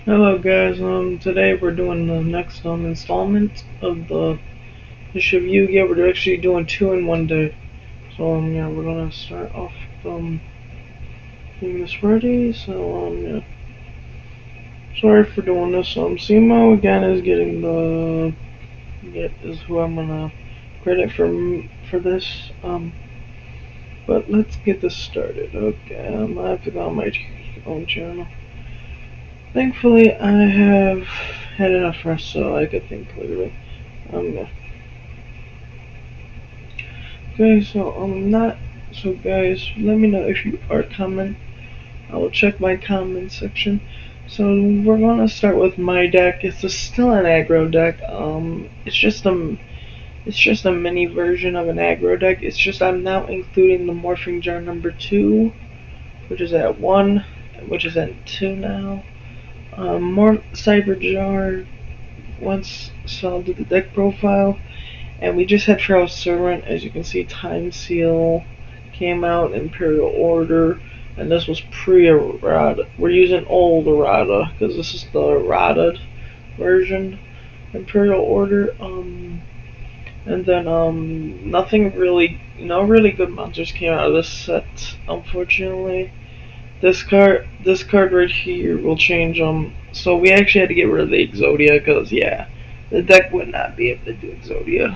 Hello guys, today we're doing the next installment of the issue of Yu-Gi-Oh! We're actually doing two in one day. So yeah, we're gonna start off getting this ready. So yeah. Sorry for doing this. Simo again is getting is who I'm gonna credit for this. But let's get this started. Okay, I have to go on my own channel. Thankfully I have had enough rest so I could think clearly. Yeah. Okay, so not so guys, let me know if you are comment. I will check my comment section. So we're gonna start with my deck. It's still an aggro deck. It's just a mini version of an aggro deck. It's just I'm now including the morphing jar number 2, which is at 1, which is at 2 now. More cyber jar once saw the deck profile. And we just had Pharaoh's Servant. As you can see, Time Seal came out, Imperial Order, and this was pre-errata. We're using old errata because this is the errata version. Imperial Order, and then nothing really, no really good monsters came out of this set, unfortunately. This card right here will change. So we actually had to get rid of the Exodia because yeah, the deck would not be able to do Exodia.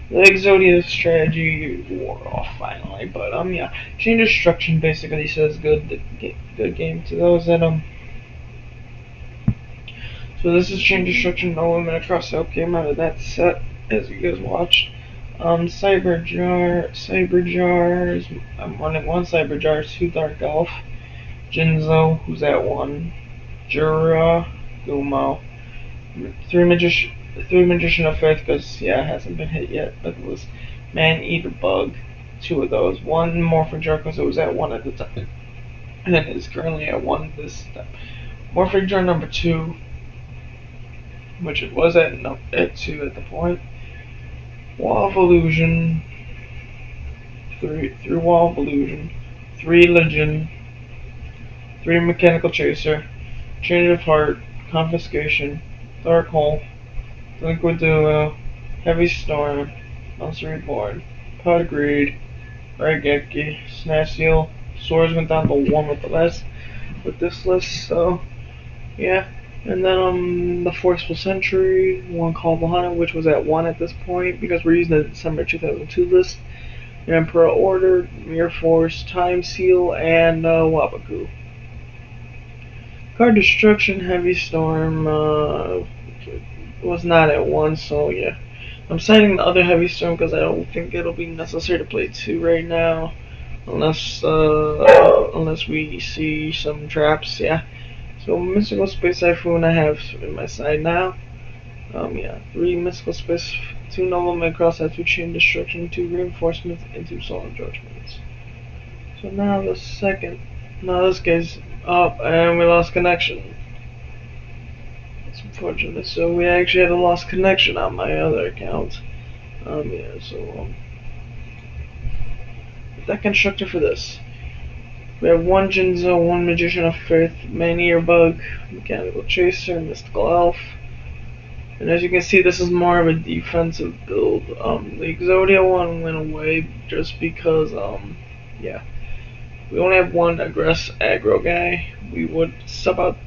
The Exodia strategy wore off finally, but yeah, chain destruction basically says good game to those that So this is chain destruction. No limit across sale came out of that set, as you guys watched. Cyber jars. I'm running one cyber jar, 2 dark elf, Jinzo, who's at 1, Jura, Gumo, 3 magician of faith, because yeah, it hasn't been hit yet, but it was man eater bug, 2 of those, 1 more for jar because it was at 1 at the time, and it is currently at 1 this time. Morphic jar number 2, which it was at 2 at the point. Wall of illusion, 3 wall of illusion, 3 legend, 3 mechanical chaser, change of heart, confiscation, dark hole, liquid duo, heavy storm, monster reborn, pot greed, Raigeki, Snatch Seal. Swords went down to 1 with this list, so yeah. And then the Forceful Century, 1 Call of the Hunter, which was at 1 at this point because we're using the December 2002 list. Emperor Order, Mirror Force, Time Seal, and Wabaku. Card Destruction, Heavy Storm was not at 1, so yeah. I'm citing the other Heavy Storm because I don't think it'll be necessary to play 2 right now. Unless we see some traps, yeah. So Mystical Space Typhoon I have in my side now. Yeah, 3 Mystical Space, 2 Noble Macross, 2 Chain Destruction, 2 Reinforcements, and 2 Solemn Judgments. So now this guy's up, and we lost connection. It's unfortunate. So we actually had a lost connection on my other account. Yeah, so deck constructor for this. We have 1 Jinzo, 1 Magician of Faith, Man-Eater Bug, Mechanical Chaser, Mystical Elf. And as you can see, this is more of a defensive build. The Exodia one went away just because, yeah. We only have 1 aggro guy. We would sub out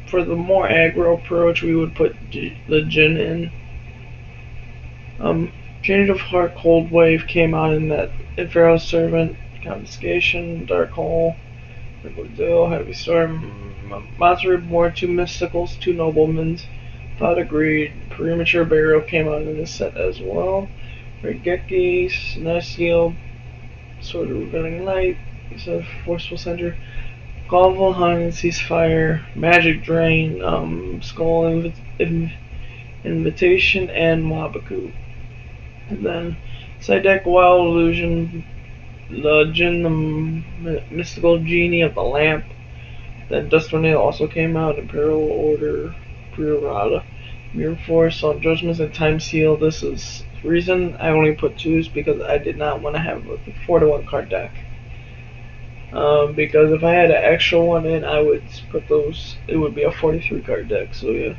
for the more aggro approach. We would put the Jin in. Change of Heart, Cold Wave came out in that Pharaoh's Servant, Confiscation, Dark Hole, Liquid Deal, Heavy Storm, Monster Reborn, 2 Mysticals, 2 Noblemans, Thought Agreed, Premature Burial came out in this set as well. Raigeki, Snatch Seal, Sword of Revealing Light, Forceful Center, Call of Hung, Ceasefire, Magic Drain, Skull Invitation, and Wabaku. And then side deck Wild Illusion, the Jin, the Mystical Genie of the Lamp. Then Dust Tornado also came out, Imperial Order, Pre-Errata, Mirror Force, Solemn Judgments, and Time Seal. This is the reason I only put 2s because I did not want to have a 4-to-1 card deck. Because if I had an extra one in, I would put those. It would be a 43 card deck. So yeah,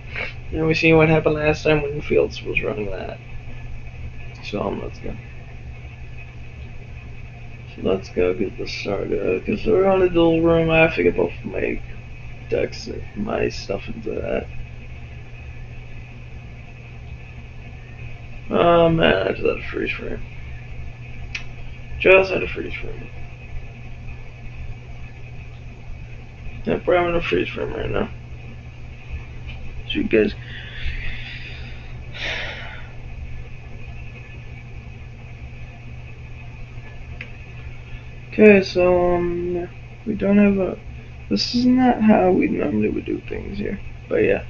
and we seen what happened last time when Fields was running that. So let's go. So let's go get this started. Because we're on a dual room, I have to get both my decks and my stuff into that. Oh man, I just had a freeze frame. Just had a freeze frame. Yep, we're having a freeze frame right now. So you guys. Okay, so yeah, we don't have a. This is not how we normally would do things here, but yeah,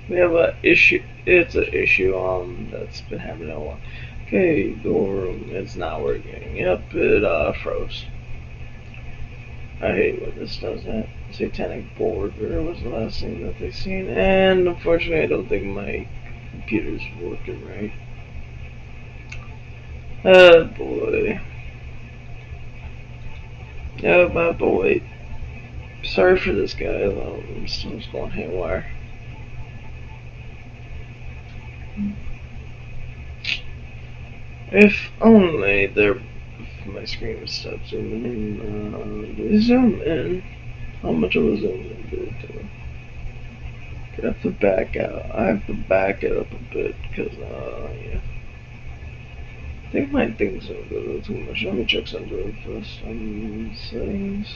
we have a issue. It's an issue that's been happening a while. Okay, door room, it's not working. Yep, it froze. I hate when this does that. Satanic Border was the last thing that they seen, and unfortunately, I don't think my computer's working right. Oh boy. Oh my boy. Sorry for this guy. Stuff's going haywire. If only there. If my screen would stop zooming in. Zoom in. How much of a zoom in do it to? I have to back out. I have to back it up a bit because yeah. I think my thing's zoomed a little too much. Let me check something first. Settings.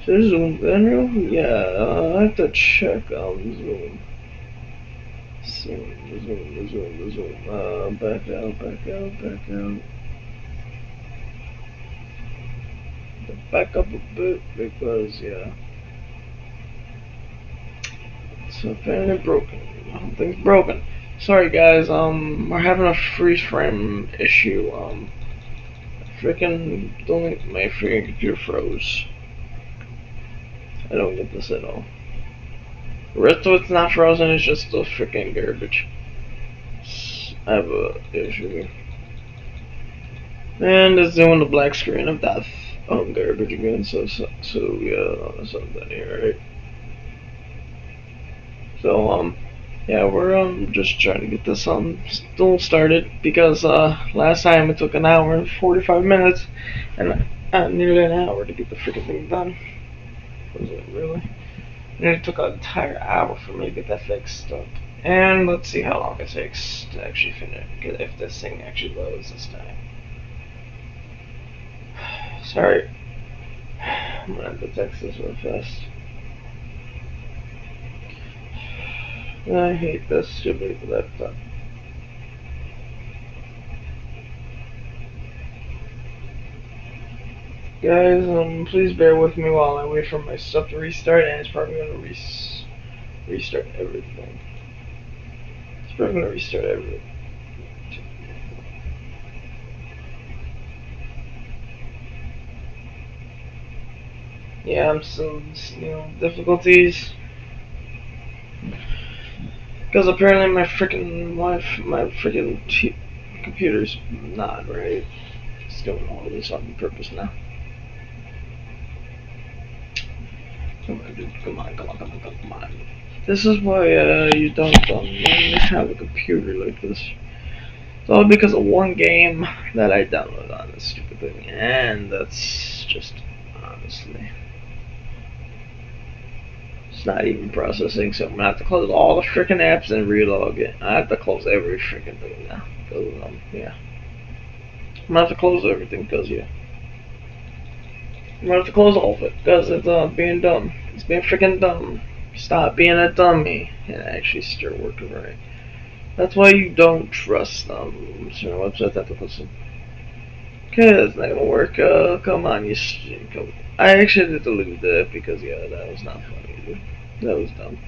Should I zoom in real? Yeah, I have to check zoom. Zoom. Back out. Back up a bit because yeah. It's apparently broken. The whole thing's broken. Sorry guys, we're having a freeze frame issue. My freaking computer froze. I don't get this at all. The rest of it's not frozen, it's just the freaking garbage. I have a issue here. And it's doing the black screen of death. Garbage again, so yeah, something here, right? So, yeah, we're just trying to get this still started because last time it took an hour and 45 minutes and nearly an hour to get the freaking thing done. Was it really? And it took an entire hour for me to get that fixed up. And let's see how long it takes to actually finish, if this thing actually loads this time. Sorry. I'm gonna have to text this real fast. I hate this stupid laptop. Guys, please bear with me while I wait for my stuff to restart, and it's probably gonna restart everything. It's probably gonna restart everything. Yeah, I'm still, difficulties. Because apparently my freaking computer's not right. It's doing all of this on purpose now. Come on, dude. Come on. This is why you don't have a computer like this. It's all because of one game that I downloaded on this stupid thing, and that's just honestly. It's not even processing, so I'm gonna have to close all the freaking apps and relog it. I have to close every freaking thing now. Cause, yeah. I'm gonna have to close everything, cause, yeah. I'm gonna have to close all of it, cause it's being dumb. It's being freaking dumb. Stop being a dummy and actually start working right. That's why you don't trust certain websites that to listen. Okay, that's not gonna work. Come on, come. I actually deleted that because yeah, that was not funny, dude. That was dumb.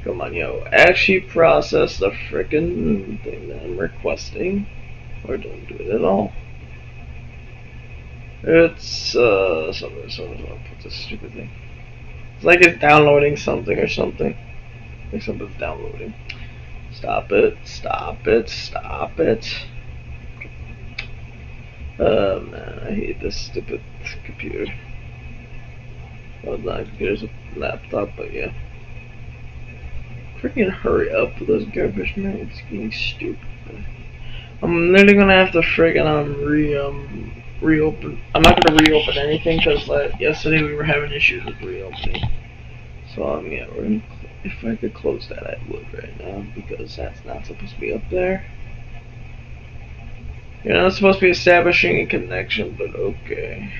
Come on, yo. Actually process the frickin' thing that I'm requesting. Or don't do it at all. It's, something, I'll put this stupid thing. It's like it's downloading something or something. Like something's downloading. Stop it. Man, I hate this stupid computer. Well, not a computer, it's a laptop, but yeah. Freaking hurry up with this garbage, man. It's getting stupid. I'm literally gonna have to friggin' reopen. I'm not gonna reopen anything because yesterday we were having issues with reopening. So yeah, if I could close that, I would right now because that's not supposed to be up there. You're not supposed to be establishing a connection, but okay.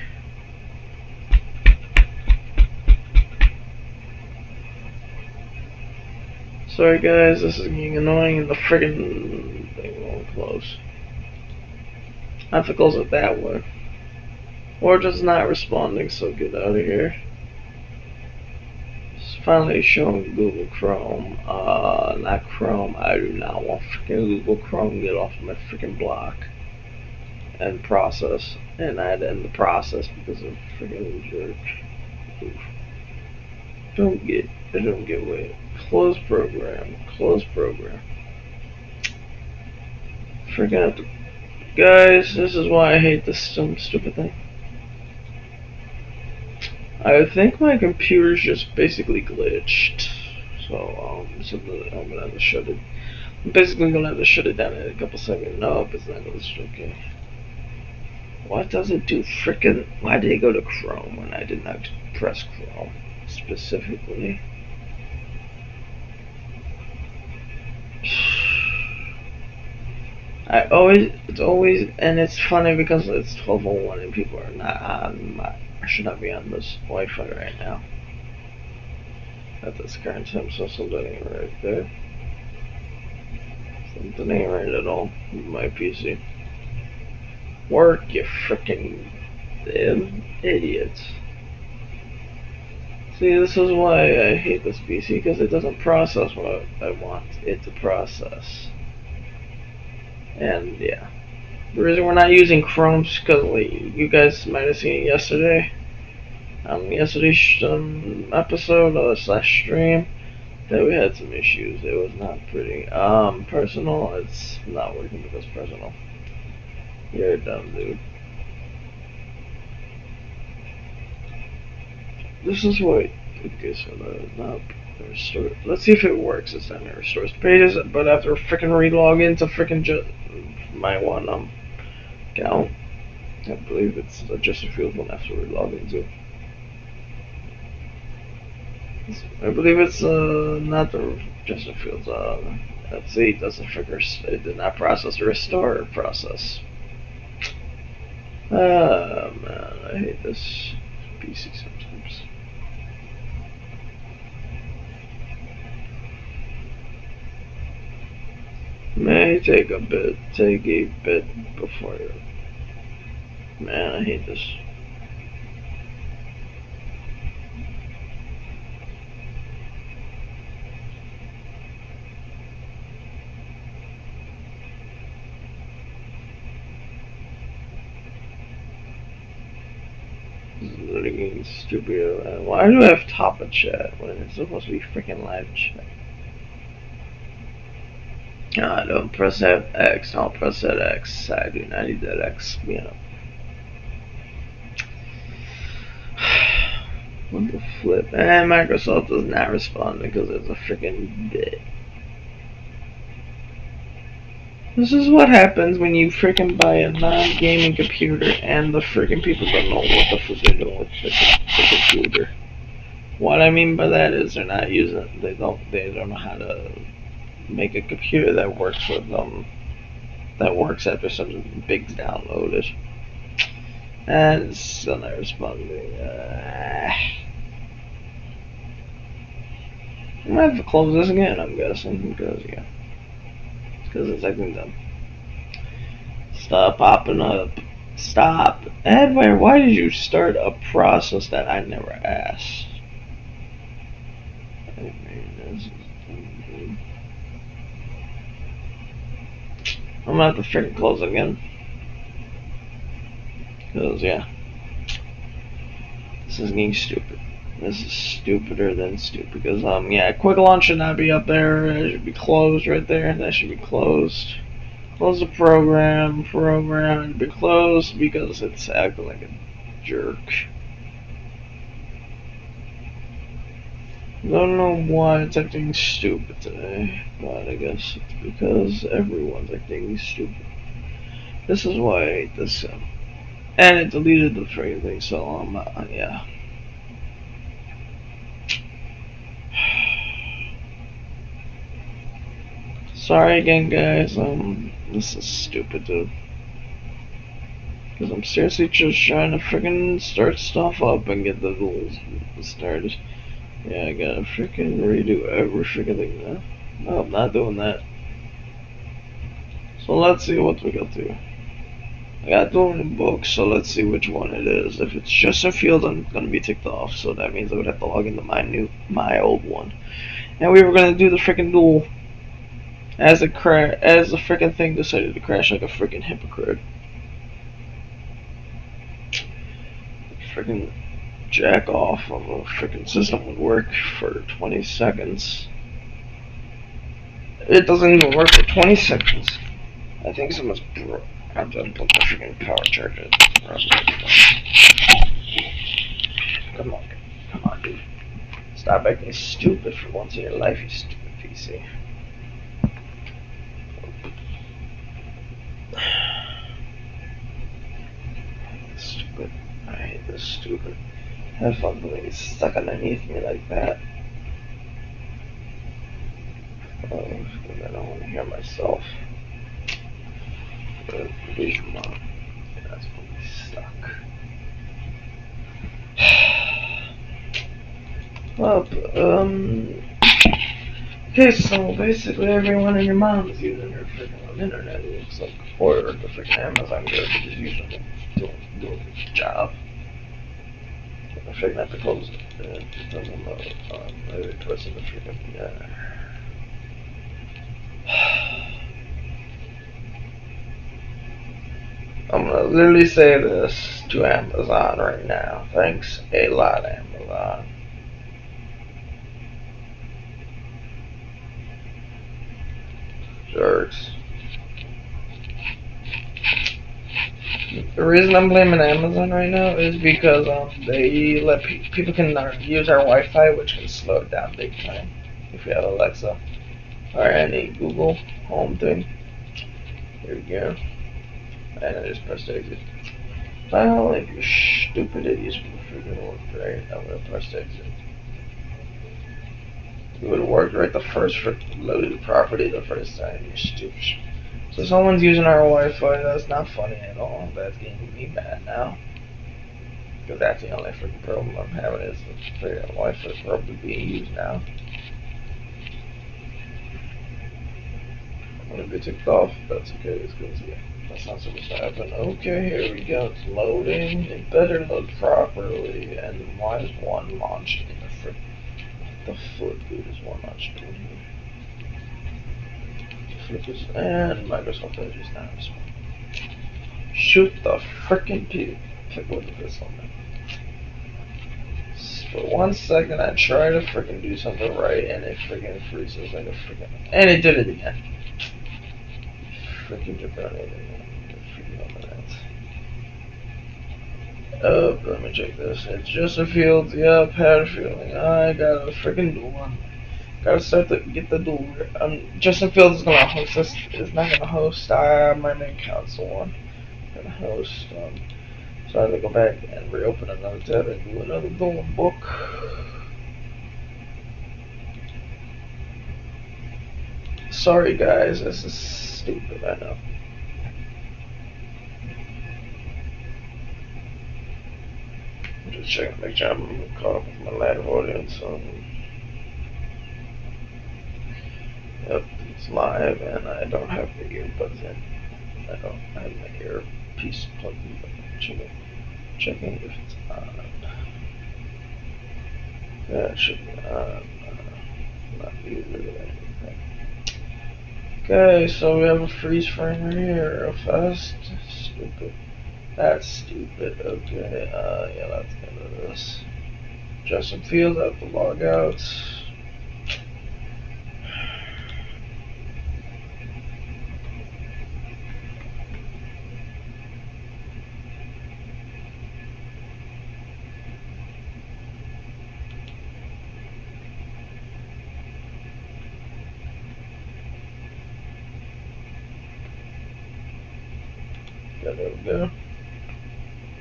Sorry guys, this is getting annoying and the friggin' thing won't close. I have to close it that way. Or just not responding, so get out of here. It's finally showing Google Chrome. Not Chrome. I do not want freaking Google Chrome. Get off my freaking block. End process. And I'd end the process because of freaking jerk. Oof. I don't get away. Close program. Close program. Freaking out the guys, this is why I hate this stupid thing. I think my computer's just basically glitched. So, I'm gonna have to shut it. I'm basically gonna have to shut it down in a couple seconds. Nope, it's not glitched. Okay. What does it do? Frickin'. Why did it go to Chrome when I did not press Chrome specifically? It's always, and it's funny because it's 12:01 and people are not on I should not be on this Wi-Fi right now. At this current time, so something ain't right there. Something ain't right at all with my PC. Work, you frickin' idiots. See, this is why I hate this PC, because it doesn't process what I want it to process. And yeah. The reason we're not using Chrome is because you guys might have seen it yesterday. Yesterday's episode slash stream that we had some issues. It was not pretty. Personal, it's not working because personal. You're a dumb dude. This is what. Okay, so not restore. Let's see if it works this time. It restores pages, but after freaking re-log into freaking my one account, I believe it's just a field one after re-log into. I believe it's not the Justin Fields. Let's see, it doesn't figure. It did not process the restore process. Man, I hate this PC sometimes. May take a bit before you. Man, I hate this. Getting stupid. Why do I have top of chat when it's supposed to be freaking live chat? Don't press that X. Don't press that X. I do not need that X. What the flip? And Microsoft does not respond because it's a freaking bit. This is what happens when you freaking buy a non-gaming computer and the freaking people don't know what the fuck they're doing with the computer. What I mean by that is they're not using. They don't know how to make a computer that works with them. That works after something big's downloaded. And it's still not responding. I'm gonna have to close this again, I'm guessing, because yeah. Because it's acting dumb. Stop popping up. Stop. Adware, why did you start a process that I never asked? I mean, I'm gonna have to freaking close it again. Because, yeah. This is getting stupid. This is stupider than stupid. Because, yeah, quick launch should not be up there. It should be closed right there. That should be closed. Close the program and be closed because it's acting like a jerk. Don't know why it's acting stupid today, but I guess it's because everyone's acting stupid. This is why I hate this sim. And it deleted the freaking thing, so yeah. Sorry again, guys. This is stupid, dude. Because I'm seriously just trying to freaking start stuff up and get the rules started. Yeah, I gotta freaking redo every freaking thing now. No, I'm not doing that. So let's see what we got to. I got two new books, so let's see which one it is. If it's just a field, I'm gonna be ticked off. So that means I would have to log into my old one. And we were gonna do the freaking duel as the freaking thing decided to crash like a freaking hypocrite. Freaking jack off of a freaking system would work for 20 seconds. It doesn't even work for 20 seconds. I think someone's broke. I'm done put the freaking power charger. Come on, dude. Stop acting stupid for once in your life, you stupid PC. Stupid. I hate this stupid. Have fun putting it stuck underneath me like that. Oh, I don't want to hear myself. Please, Mom. That's fully stuck. Well, okay, so basically everyone and your mom is using their freaking internet, it looks like, or the freaking Amazon girl is just using it, doing a job. I freaking have to close it. It doesn't load. Maybe pressing the freaking, yeah. I'm gonna literally say this to Amazon right now. Thanks a lot, Amazon. Jerks. The reason I'm blaming Amazon right now is because they let people can use our Wi-Fi, which can slow it down big time if you have Alexa or any Google Home thing. Here we go. And I just pressed exit. Well, if you stupid idiots would freaking work right, I'm gonna press exit. It would have worked right the first loaded property the first time, you stupid. So someone's using our Wi-Fi, that's not funny at all. That's getting me mad now. Because that's the only freaking problem I'm having is the freaking Wi-Fi probably being used now. I'm gonna be ticked off, that's okay, it's good to see. That's not supposed to happen. Okay, here we go, it's loading. It better load properly. And why is one launching in the frick? What the foot, dude, is one launch doing here? And Microsoft Edge is now responding. Shoot the frickin' pick with the pistol, man. For 1 second, I try to frickin' do something right, and it frickin' freezes like a frickin'. And it did it again. Frickin' jabroni again. Oh, let me check this. It's just a field. Yep, had a feeling. I got a frickin' duel one. Gotta start to get the duel. Justin Fields is gonna host this. Is not gonna host. My main console one. Gonna host. So I have to go back and reopen another tab and do another duel book. Sorry guys, this is stupid. I know. I'm just checking to make sure I'm caught up with my live audience. Yep, it's live and I don't have the earbuds in. I don't have my earpiece plugged in, but checking if it's on. Yeah, it should be on. Not usually anything. Okay, so we have a freeze frame right here, real fast. Stupid. That's stupid. Okay, yeah, let's get rid of this. Justin Fields, I have to log out. Okay, there we go.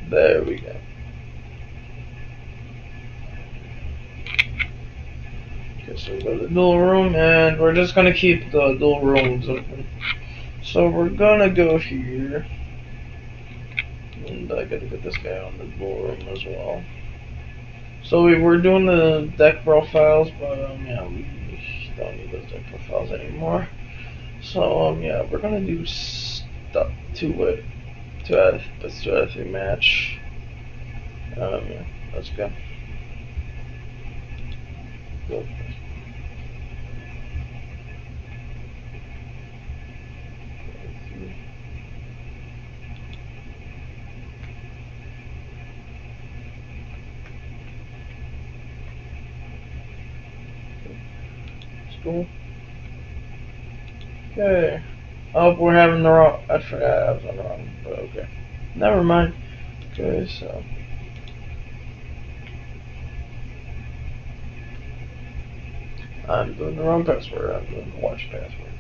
There we go. Okay, so we go to the dual room, and we're just gonna keep the dual rooms open. So we're gonna go here, and I gotta get this guy on the dual room as well. So we're doing the deck profiles, but yeah, we don't need those deck profiles anymore. So yeah, we're gonna do stuff to it to add this to add a match. Yeah, let's go. Go. Cool. Okay. Oh, we're having the wrong. I forgot I was on the wrong. But okay. Never mind. Okay, so. I'm doing the wrong password. I'm doing the watch password.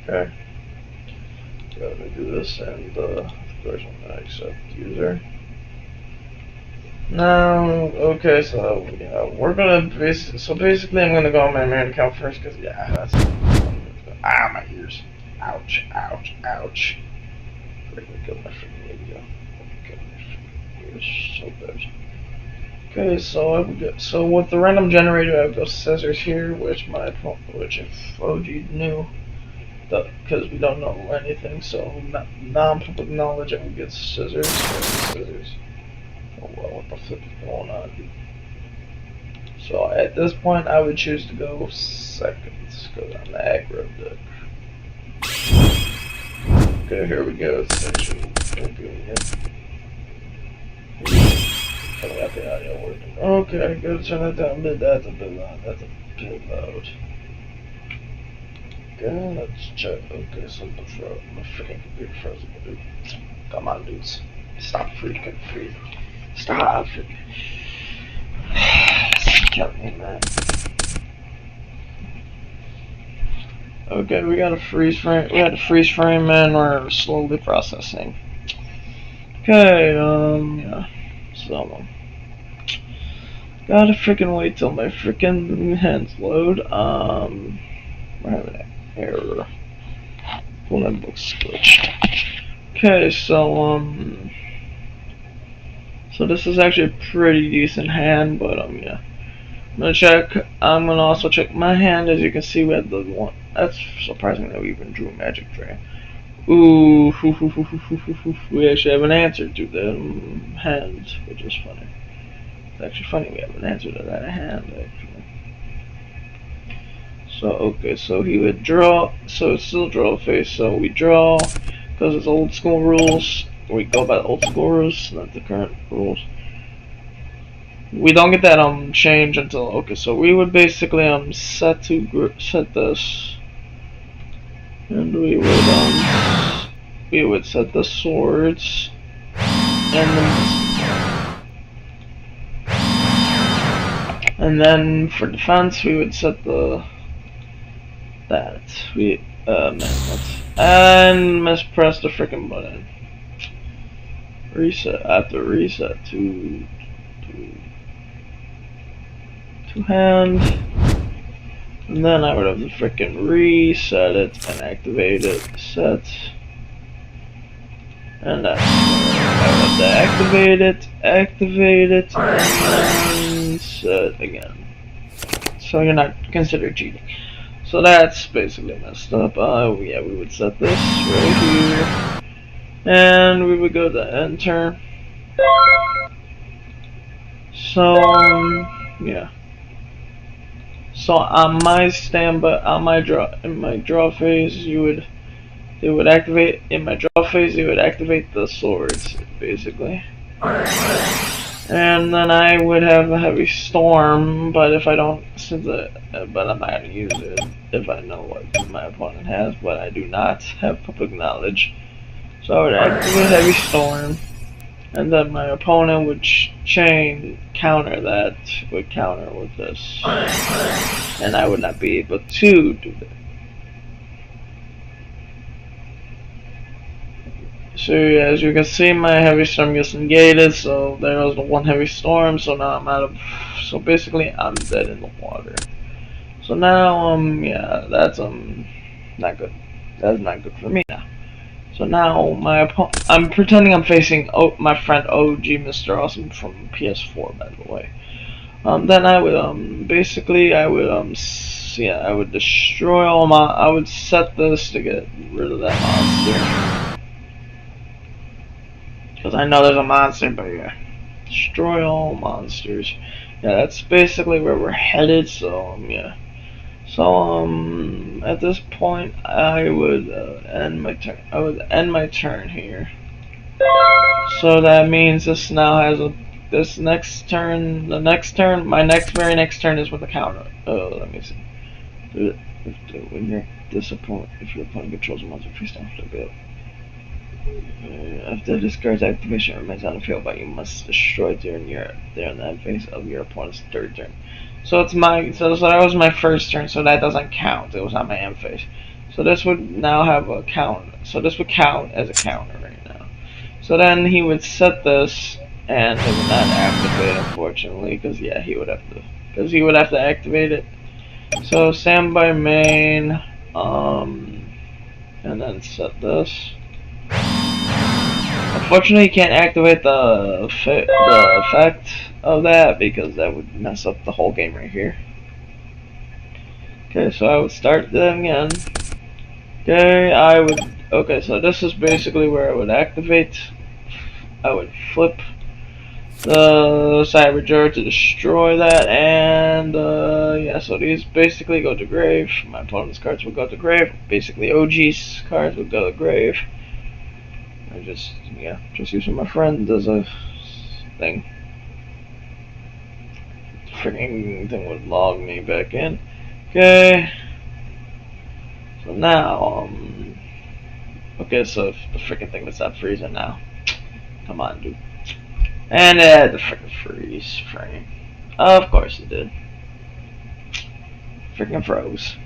Okay. So let me do this, and of course I'm gonna accept user. Now, okay, so yeah, we're gonna basically I'm gonna go on my main account first, cause yeah, that's my ears, ouch, ouch, ouch. Freaking kill my freaking video. Kill my freaking ears so bad. Okay, so with the random generator, I have those scissors here, which if OG knew, because we don't know anything, so non-public knowledge, I would get scissors. Oh well, what the flip is going on? So at this point, I would choose to go seconds, because I'm the aggro deck. Okay, here we go. It's actually doing it. I got the audio working. Okay, I gotta turn that down a bit. That's a bit loud. That's a bit loud. Okay, let's check. Okay, so my freaking computer frozen, dude. Come on, dudes. Stop freaking freezing. Stop freaking. Kill me, man. Okay, we got a freeze frame. We had a freeze frame, and we're slowly processing. Okay, yeah. So, gotta freaking wait till my freaking hands load. We're having an error. Well, that book's glitched. Okay, so, so this is actually a pretty decent hand, but, yeah. I'm gonna also check my hand. As you can see, we had the one. That's surprising that we even drew a magic drain. Ooh, we actually have an answer to the hand, which is funny. It's actually funny we have an answer to that hand, actually. So, okay, so he would draw, so it's still draw face, so we draw, because it's old school rules. We go by the old school rules, not the current rules. We don't get that change until, okay, so we would basically set this, and we would set the swords, and then for defense we would set and mispress the freaking button. Reset. I have to reset to hand, and then I would have to freaking reset it and activate it. Set, and that's I would have to activate it, and set again. So you're not considered cheating. So that's basically messed up. Yeah, we would set this right here, and we would go to enter. So yeah. So on my draw phase, they would activate in my draw phase. They would activate the swords basically, and then I would have a heavy storm. But if I don't, but I'm not gonna use it if I know what my opponent has. But I do not have public knowledge, so I would activate heavy storm. and then my opponent would counter that, would counter with this, and I would not be able to do that. So yeah, as you can see, my heavy storm gets negated, so there was the one heavy storm, so now I'm out of, so basically I'm dead in the water. So now, yeah, that's, not good. That's not good for me now. So now, I'm pretending I'm facing my friend OG Mr. Awesome from PS4, by the way. Then I would, basically, I would, yeah, I would destroy all I would set this to get rid of that monster. Because I know there's a monster, but yeah. Destroy all monsters. Yeah, that's basically where we're headed, so, yeah. So, at this point, I would end my turn. I would end my turn here. So that means this now has this next turn. The next turn, very next turn is with the counter. Oh, let me see. When your if your opponent controls a monster face down, go. If the discard's activation remains on the field, but you must destroy it during the end phase of your opponent's third turn. So it's so that was my first turn, so that doesn't count. It was on my end phase. So this would now have a count. So this would count as a counter right now. So then he would set this, and it would not activate, unfortunately, because yeah, he would have to activate it. So standby main, and then set this. Unfortunately, you can't activate the effect of that because that would mess up the whole game right here. Okay, so I would start them again. Okay, so this is basically where I would activate. I would flip the Cyber Jar to destroy that, and yeah, so these basically go to grave. My opponent's cards would go to grave. Basically, OG's cards would go to grave. I just using my friend as a thing. The freaking thing would log me back in. Okay. So now, okay, so if the freaking thing would stop freezing now. Come on, dude. And it had the freaking freeze frame. Of course it did. Freaking froze.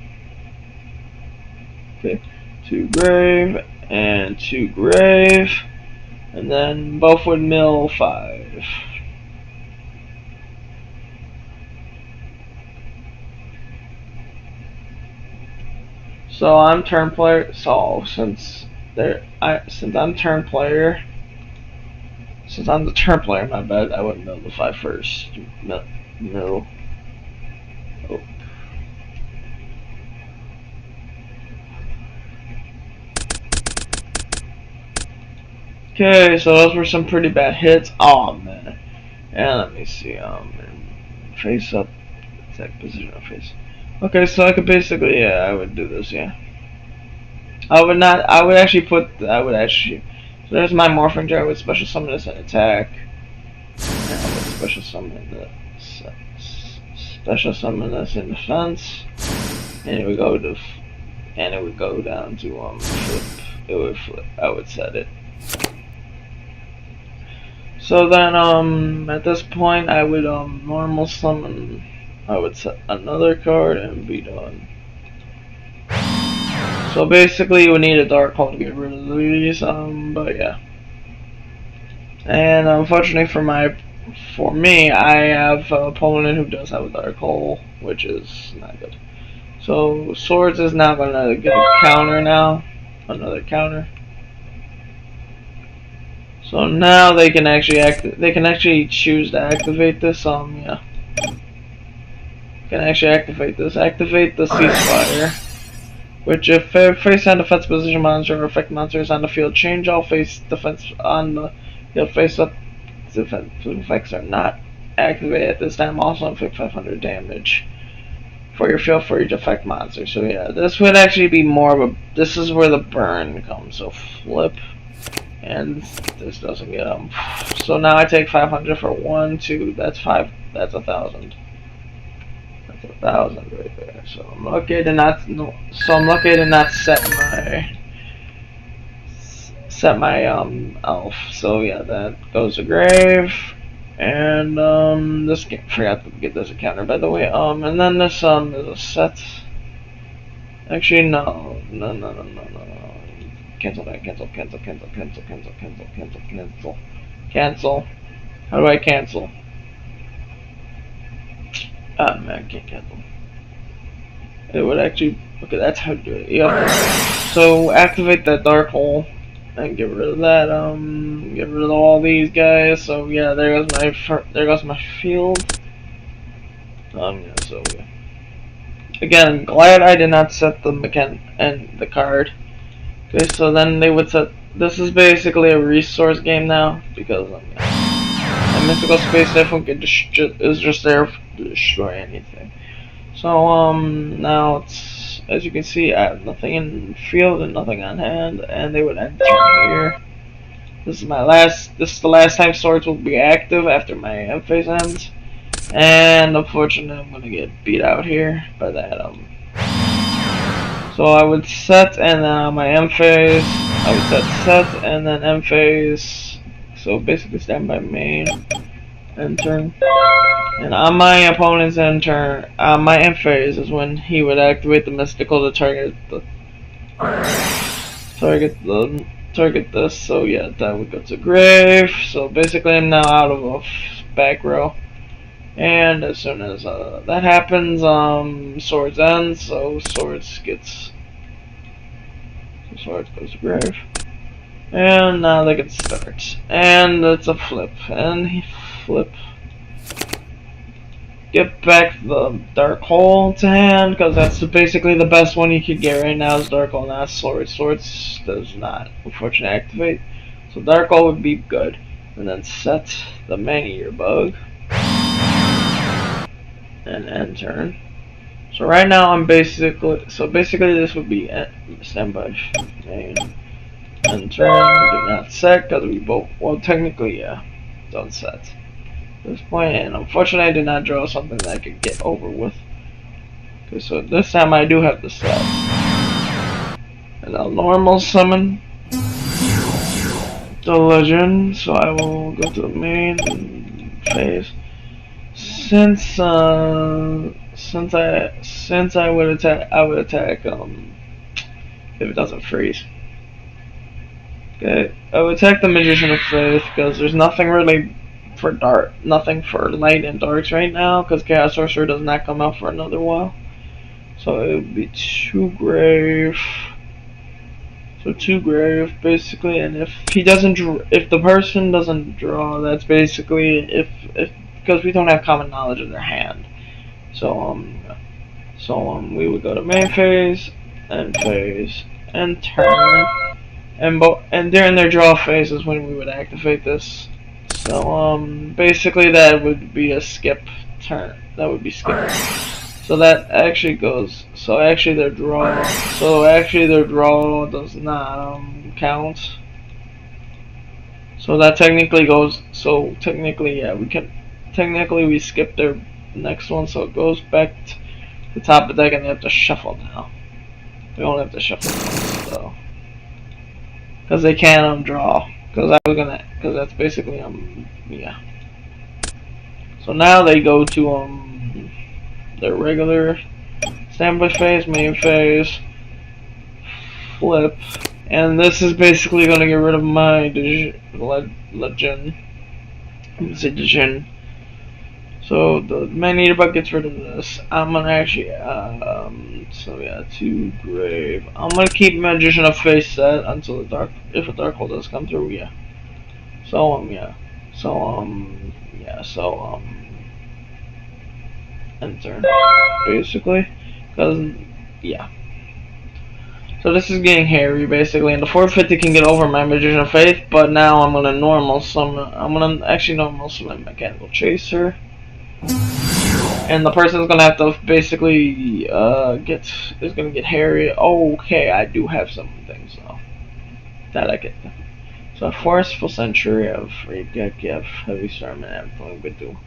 Okay. 2 grave and 2 grave. And then both would mill 5. So I'm turn player. So since I'm turn player, since I'm the turn player, my bad, I would mill the 5 first. Mill. Oh. Okay, so those were some pretty bad hits. Oh man. And let me see. Face up, attack position of face. Okay, so I could basically, yeah, I would do this, yeah. I would actually. So there's my Morphing Jar. I would special summon this and attack. And I would special summon in defense. And it would go down to, flip. It would flip. I would set it. So then, at this point, I would, normal summon. I would set another card and be done. So basically, you would need a dark hole to get rid of these, but yeah. And unfortunately for me, I have an opponent who does have a dark hole, which is not good. So Swords is now gonna get a counter now, another counter. So now they can actually choose to activate this. Yeah. Can actually activate this. Activate the ceasefire. Which, if face and defense position monster or effect monsters on the field, change all face defense on the field face up. Defense effects are not activated at this time. Also inflict 500 damage for your field for each effect monster. So yeah, this would actually be more of a. This is where the burn comes. So flip. And this doesn't get So now I take 500 for 1, 2. That's 5. That's 1,000. That's 1,000 right there. So I'm lucky to not. set set my elf. So yeah, that goes to grave. And this game, forgot to get this a counter by the way. And then this is a set. Actually no. Cancel that, cancel. How do I cancel? Ah man, I can't cancel. It would actually, okay, that's how to do it. Yep. So activate that dark hole and get rid of that. Get rid of all these guys. So yeah, there goes my field. Yeah. So yeah. Again, glad I did not set the mechan and the card. Okay, so then they would set. This is basically a resource game now because a mythical space definitely is just there to destroy anything. So now it's, as you can see, I have nothing in field and nothing on hand, and they would enter here. This is the last time swords will be active after my end phase ends, and unfortunately I'm gonna get beat out here by that. So I would set, and then my end phase, I would set, and then end phase. So basically stand by main, end turn. And on my opponent's end turn, my end phase is when he would activate the mystical to target this. So yeah, that would go to grave. So basically, I'm now out of a back row. And as soon as that happens, swords ends. So swords goes to grave. And now they can start. And it's a flip. And he flip. Get back the dark hole to hand, because that's basically the best one you could get right now is dark hole, not swords. Swords does not, unfortunately, activate. So dark hole would be good. And then set the man-eater bug. And end turn. So right now I'm basically this would be standby main. End turn, do not set, because we both, well technically yeah, don't set. This point, and unfortunately I did not draw something that I could get over with. Okay, so this time I do have the set. And I'll normal summon the legend, so I will go to the main phase. Since I would attack, if it doesn't freeze. Okay, I would attack the Magician of Faith because there's nothing really nothing for light and darks right now, because Chaos Sorcerer does not come out for another while. So it would be 2 grave. So 2 grave basically, and if the person doesn't draw, that's basically because we don't have common knowledge of their hand. So we would go to main phase, and turn, and during their draw phase is when we would activate this. So basically that would be a skip turn. That would be skip. So that actually goes. So actually their draw does not count. So that technically goes. So technically, yeah, we skip their next one. So it goes back to the top of the deck, and they have to shuffle now. They only have to shuffle now, so because they can't draw. Because that's basically yeah. So now they go to their regular standby phase, main phase, flip, and this is basically gonna get rid of my legend. So the man-eater bug gets rid of this. I'm gonna actually so yeah, 2 grave. I'm gonna keep Magician of Faith set until if a dark hole does come through, yeah. So enter basically, because yeah. So this is getting hairy basically, and the 450 can get over my Magician of Faith, but now I'm gonna normal summon. I'm gonna actually normal summon Mechanical Chaser. And the person's gonna have to basically is gonna get hairy. Okay, I do have some things though that I get. So Forceful Century of Regekief, Heavy Storm, and everything we do.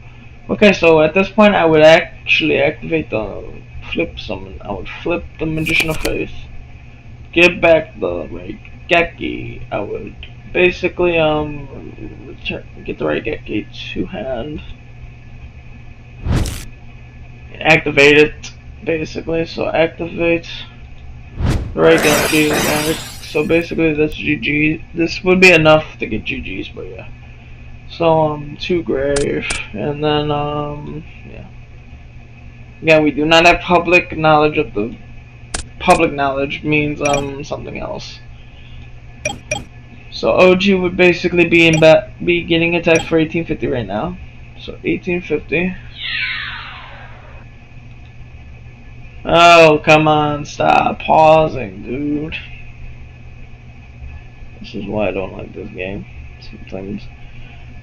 Okay, so at this point I would actually activate the flip summon. I would flip the Magician of Faith, give back the Geki, I would basically get the right Geki to hand, activate it basically. So activate the right Geki, so basically that's GG. This would be enough to get GGs, but yeah. So two grave, and then yeah. Again, we do not have public knowledge of the public knowledge means something else. So OG would basically be be getting attacked for 1850 right now. So 1850. Oh, come on, stop pausing, dude. This is why I don't like this game sometimes.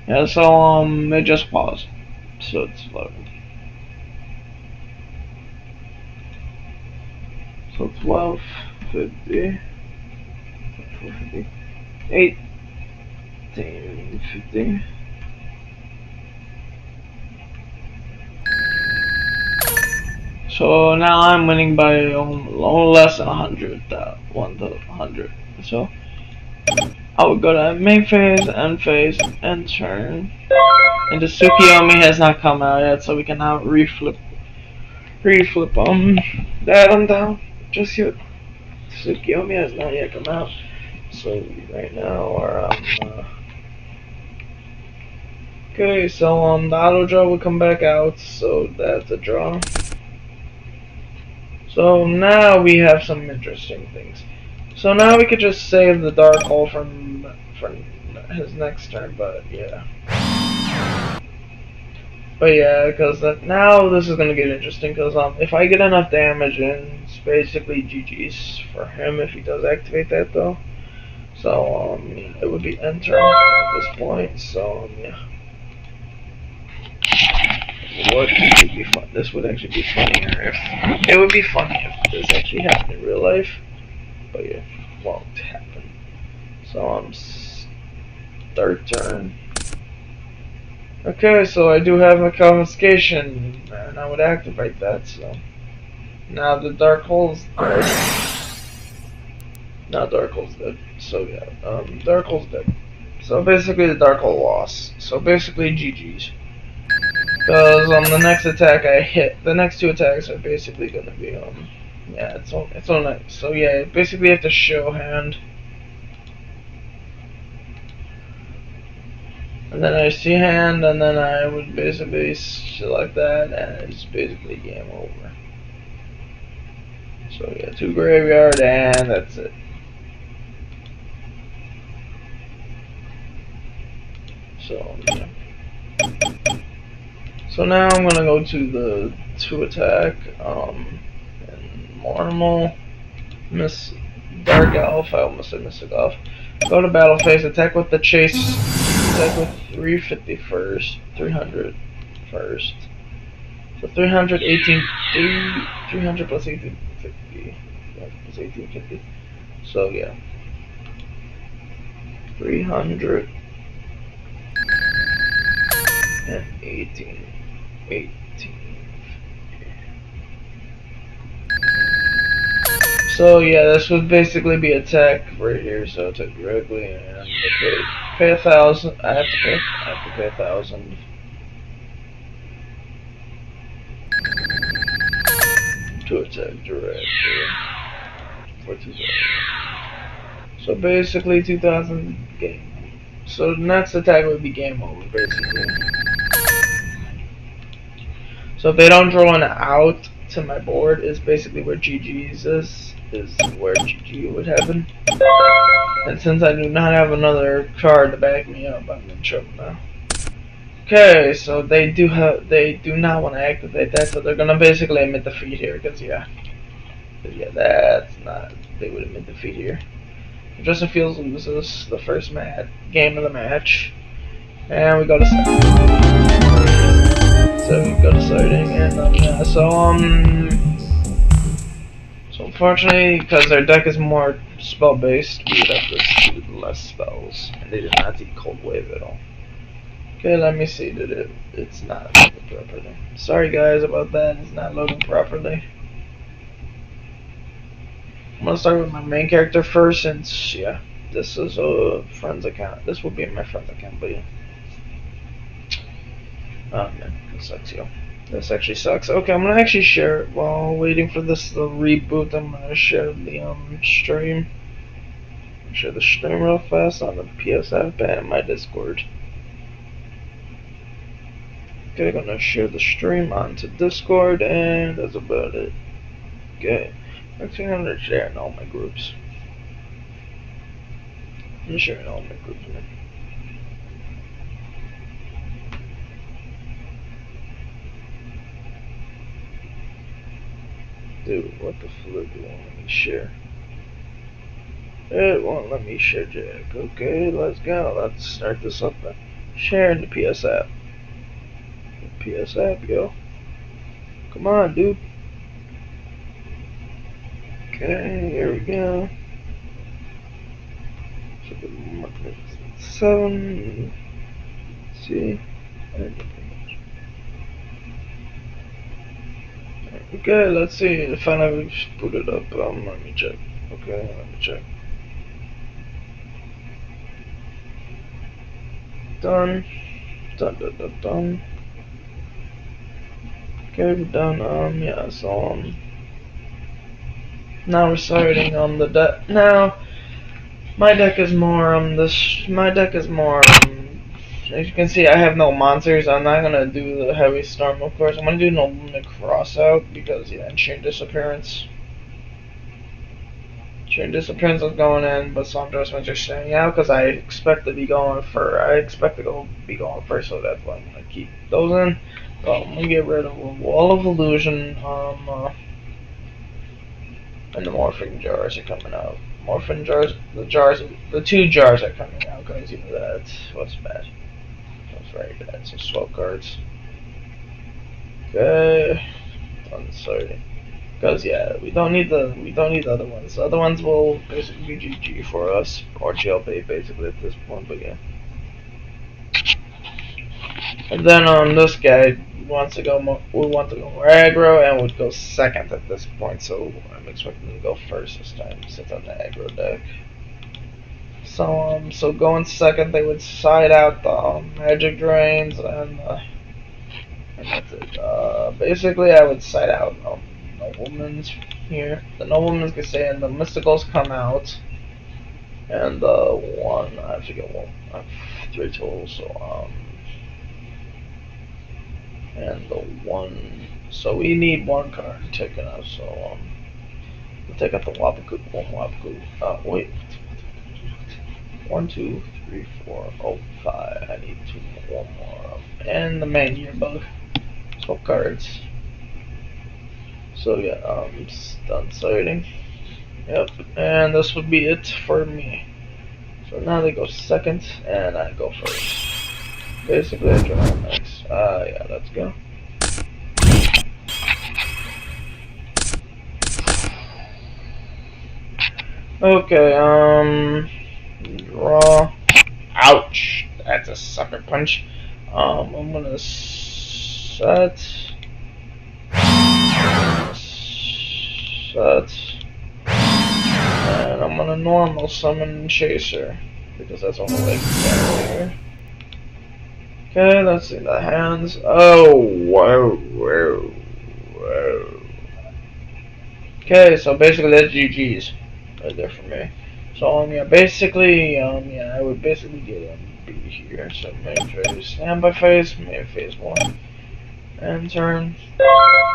Yeah, so it just paused. So it's loading. So 1250. 1850. So now I'm winning by less than 100, 1 to 100. So I would go to main phase, end phase, and turn. And the Tsukiyomi has not come out yet, so we cannot reflip that on down just yet. Tsukiyomi has not yet come out. So right now our okay, so the auto draw will come back out, so that's a draw. So now we have some interesting things. So now we could just save the dark hole from his next turn, but yeah. But yeah, because now this is gonna get interesting. Because if I get enough damage in, it's basically GG's for him if he does activate that though. So it would be enter at this point. So yeah. What would be fun? This would actually be funnier if it would be funny if this actually happened in real life. But yeah, it won't happen. So third turn. Okay, so I do have a confiscation, and I would activate that. So now the dark hole's dead. Now dark hole's dead. So yeah, dark hole's dead. So basically the dark hole lost. So basically GG's. Because the next attack I hit, the next two attacks are basically gonna be yeah, it's all nice. So yeah, basically you have to show hand. And then I see hand, and then I would basically select that, and it's basically game over. So yeah, 2 graveyard, and that's it. So yeah. So now I'm gonna go to the 2 attack, and normal, miss Dark Elf, I almost said Mystic Elf. Go to battle phase, attack with the chase, attack with 350 first, 300 first. So 318, 300 plus 1850, plus 1850. So yeah, 300 and 18. So yeah, this would basically be attack right here. So attack directly, and pay 1,000. I have to pay 1,000. To attack directly for 2,000. So basically 2,000 game. So the next attack would be game over basically. So if they don't draw an out to my board, is basically where GG's is where GG would happen. And since I do not have another card to back me up, I'm in trouble now. Okay, so they do not want to activate that, so they're gonna basically admit defeat here, because yeah, that's not, they would admit defeat here. If Justin Fields loses the first game of the match, and we go to starting. So we go to starting, and yeah, so unfortunately, because their deck is more spell based, we would have to do less spells, and they did not see Cold Wave at all. Okay, let me see. It's not loading properly. Sorry guys about that. It's not loading properly. I'm gonna start with my main character first, since yeah, this is a friend's account. This will be my friend's account, but yeah. Oh man, this sucks, yo. This actually sucks. Okay, I'm gonna actually share it while waiting for this to reboot. I'm gonna share the stream. Share the stream real fast on the PS app and my Discord. Okay, I'm gonna share the stream onto Discord, and that's about it. Okay, actually I'm gonna share in all my groups. I'm sharing all my groups, man. Dude, what the flip? It won't let me share. It won't let me share, Jack. Okay, let's go. Let's start this up. Sharing the PS app. The PS app, yo. Come on, dude. Okay, here we go. 7. Let's see. Okay, let's see if I never put it up. Let me check. Okay, let me check. Done. Done. Okay, we're done. Yeah, so, now we're starting on the deck. Now, my deck is more, my deck is more, as you can see, I have no monsters. I'm not gonna do the heavy storm, of course. I'm gonna do no limit cross out because, yeah, and chain disappearance. Chain disappearance is going in, but some adjustments are staying out because I expect to be going for. I expect to be going first, so that's why I'm gonna keep those in. So I'm gonna get rid of a Wall of Illusion, and the morphing jars are coming out. Morphing jars, the 2 jars are coming out because you know that was bad. That's very bad. So swap cards. Okay, unsorted. Because yeah, we don't need the other ones. The other ones will basically be GG for us or jailbait basically at this point. But yeah. And then this guy wants to go more aggro and would go second at this point. So I'm expecting to go first this time since I'm the aggro deck. So going second, they would side out the magic drains and that's it. Basically, I would side out noblemen's here. The noblemen's can stay, and the mysticals come out. And one, I forget one. I have 3 total, so and the one. So we need 1 card taken out. So we'll take out the Wapaku. One Wapaku. Wait. 1, 2, 3, 4. Oh, 5. I need 1 more. And the main yearbook. 12 cards. So yeah, done sorting. Yep, and this would be it for me. So now they go second, and I go first. Basically, I draw next. Yeah, let's go. Okay, draw. Ouch! That's a sucker punch. I'm gonna set. And I'm gonna normal summon Chaser because that's all I can here. Okay, let's see the hands. Oh, whoa. Okay, so basically that's GG's right there for me. So yeah, basically yeah, I would basically get B here. So main phase, standby phase, main phase 1, and turn,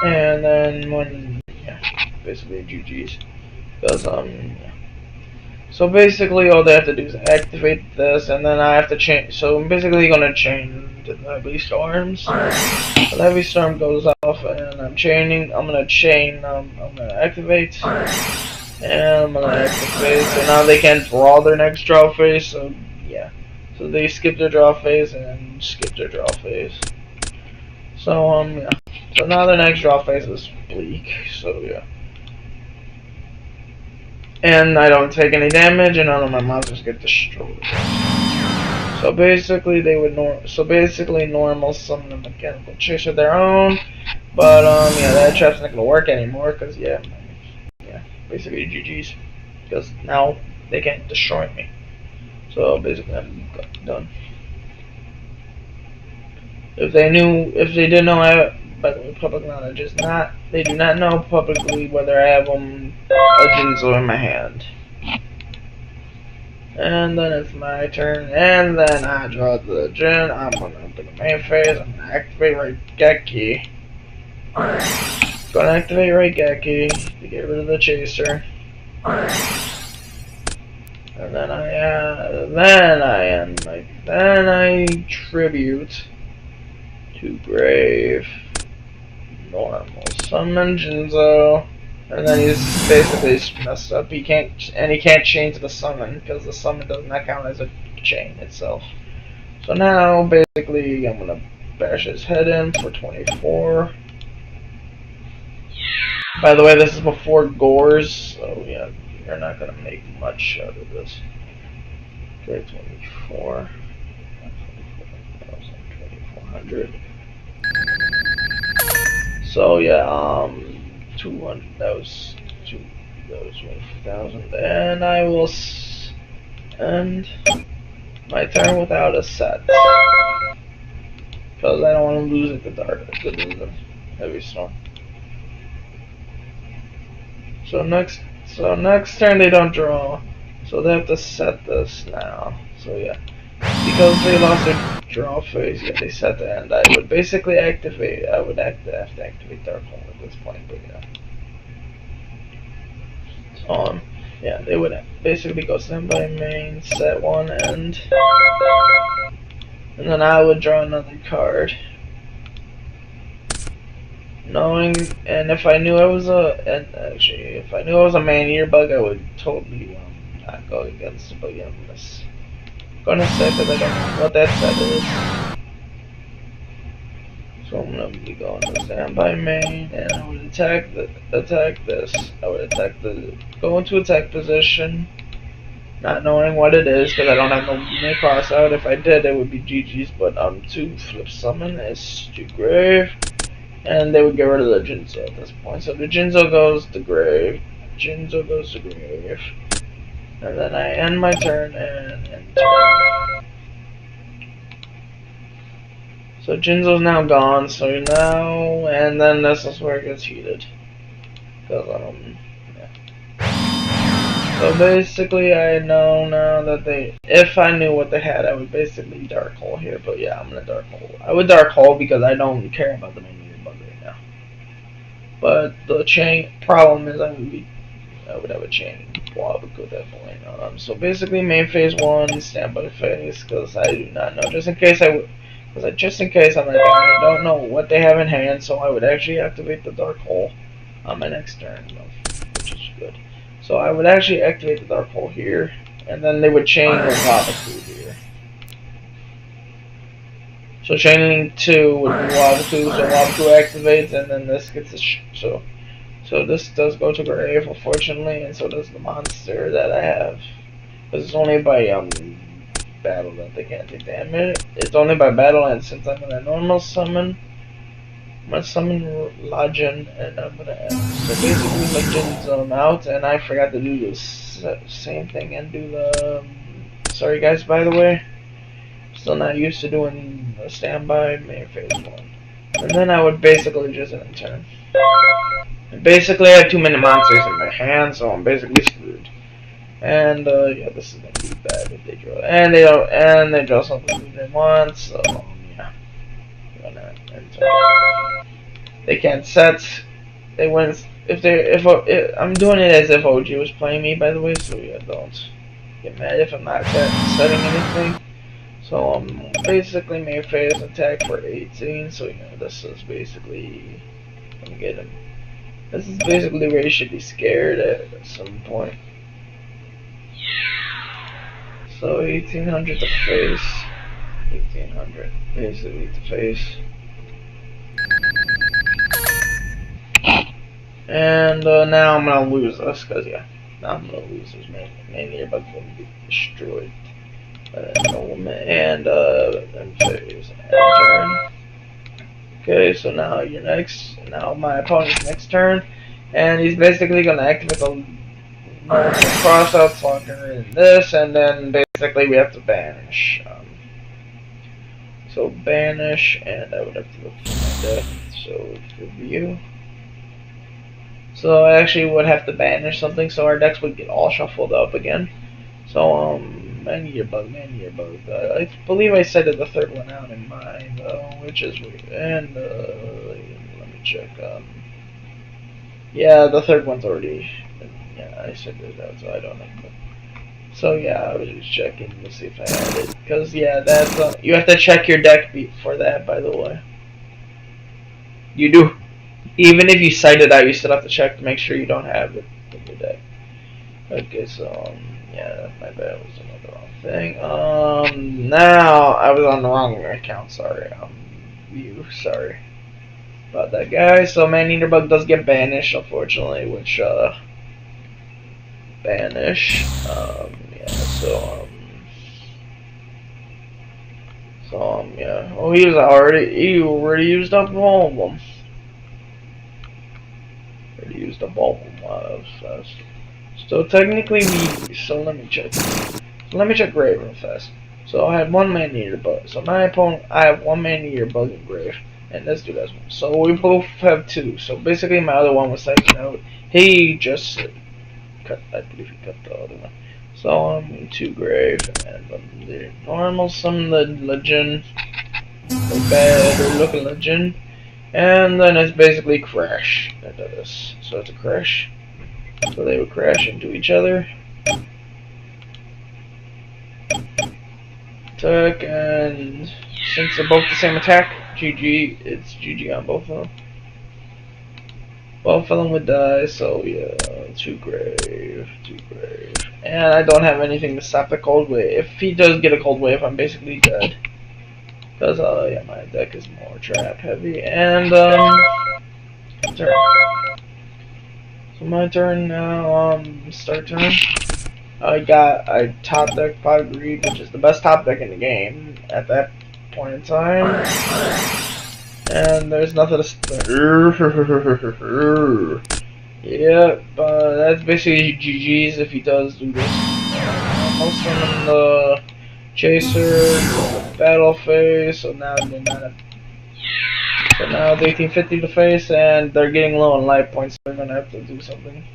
and then when yeah, basically GG's. Because yeah. So basically all they have to do is activate this, and then I have to change. So I'm basically gonna chain to the heavy storms. So the heavy storm goes off, and I'm chaining. I'm gonna chain. I'm gonna activate, and I'm gonna activate. So now they can't draw their next draw phase. So yeah. So they skip their draw phase and skip their draw phase. So yeah. So now their next draw phase is bleak. So yeah. And I don't take any damage, and none of my monsters get destroyed. So basically, they would normal summon a mechanical chaser of their own. But yeah, that trap's not gonna work anymore, cause yeah, basically GG's, because now they can't destroy me. So basically, I'm done. If they didn't know, by the way, public knowledge is not, they do not know publicly whether I have a Jinzo in my hand. And then it's my turn, and then I draw the Jin. I'm gonna open the main phase. I'm gonna activate Raigeki. Gonna activate Raigeki to get rid of the chaser. And then I tribute to Brave normal summon Jinzo. And then he's basically messed up. He can't change the summon because the summon does not count as a chain itself. So now basically I'm gonna bash his head in for 24. By the way, this is before Gores, so yeah, you're not gonna make much out of this. Okay, 24. 2400. So yeah, 200. That was 1,000, and I will end my turn without a set because I don't want to lose it to the heavy storm. So next turn they don't draw, so they have to set this now. So yeah, because they lost their draw phase, yeah, they set the end. I would basically activate. I would have to activate Dark Hole at this point, but yeah. Yeah, they would basically go standby main, set one end, and then I would draw another card. And if I knew I was if I knew I was a man ear bug, I would totally not go against it. But yeah, I'm gonna say because I don't know what that set is. So I'm gonna be going to standby main, and I would attack this. I would go into attack position, not knowing what it is because I don't have no cross out. If I did, it would be GG's. But to flip summon is to grave. And they would get rid of the Jinzo at this point. So the Jinzo goes to grave. Jinzo goes to grave. And then I end my turn and end turn. So Jinzo's now gone. So now, and then this is where it gets heated. Because, yeah. So basically, I know now that if I knew what they had, I would basically Dark Hole here. But yeah, I'm gonna Dark Hole. I would Dark Hole because I don't care about the main bug right now. But the chain problem is I would have a chain Wabaku at that point. So basically, main phase 1, standby phase, because I do not know. Just in case I'm like, I don't know what they have in hand, so I would actually activate the Dark Hole on my next turn, which is good. So I would actually activate the Dark Hole here, and then they would chain the Wabaku here. So chaining 2 would be Wabaku, so Wabaku activates, and then this gets so this does go to grave, unfortunately, and so does the monster that I have. Because it's only by battle that they can't take damage. It's only by battle, and since I'm gonna normal summon, I'm gonna summon Lajin, and I'm gonna end. So basically, Lajin's out, and I forgot to do this same thing and do the. Sorry guys, by the way. Still not used to doing a standby main phase 1. And then I would basically just end turn. And basically, I have 2-minute monsters in my hand, so I'm basically screwed. And yeah, this is gonna be bad if they draw. And they draw something they want, so yeah. They can't set. They win if I'm doing it as if OG was playing me, by the way, so yeah, don't get mad if I'm not setting anything. So I'm basically main phase attack for 18. So you know, this is basically let me get him. This is basically where you should be scared at some point. So 1800 to face. 1800 basically to face. And now I'm gonna lose this, cause yeah, now I'm gonna lose this main earbud's gonna be destroyed. And phase and turn. Okay, so now you're next. Now my opponent's next turn, and he's basically gonna activate the cross out, so I can read this, and then basically basically we have to banish. So banish, and I would have to look for my deck. So review. So I actually would have to banish something, so our decks would get all shuffled up again. So man-eater bug. I believe I said the third one out in mine, which is and let me check. Yeah, the third one's already. Yeah, I said it out, so I don't know. So yeah, I was just checking to see if I had it, because yeah, that's you have to check your deck for that. By the way, you do. Even if you cite it out, you still have to check to make sure you don't have it in your deck. Okay, so yeah, my bad, was another wrong thing. Now I was on the wrong account. Sorry, sorry about that, guy. So man-eater bug does get banished, unfortunately, which banish. Yeah. Yeah. Oh, he already used up all of them. Already used up all of them. Wow, that was fast. So technically so let me check. So let me check grave real fast. So I had one man-eater bug. So my opponent, I have one man-eater bug in grave, and this dude has one. So we both have two. So basically my other one was taken out. He just cut. I believe he cut the other one. So I'm two grave, and the normal summon the legend, the better looking legend, and then it's basically crash that does this. So it's a crash. So they would crash into each other. Attack, and since they're both the same attack, GG, it's GG on both of them. Both of them would die, so yeah, two grave. And I don't have anything to stop the cold wave. If he does get a cold wave, I'm basically dead. Because, yeah, my deck is more trap heavy. And, turn. So my turn now, start turn. I top deck Pod Greed, which is the best top deck in the game at that point in time. And there's nothing to yeah, but that's basically GG's if he does do this. I'll summon the Chaser, the Battle Phase, so now they're not. So now it's 1850 to face, and they're getting low on life points, so they're gonna have to do something.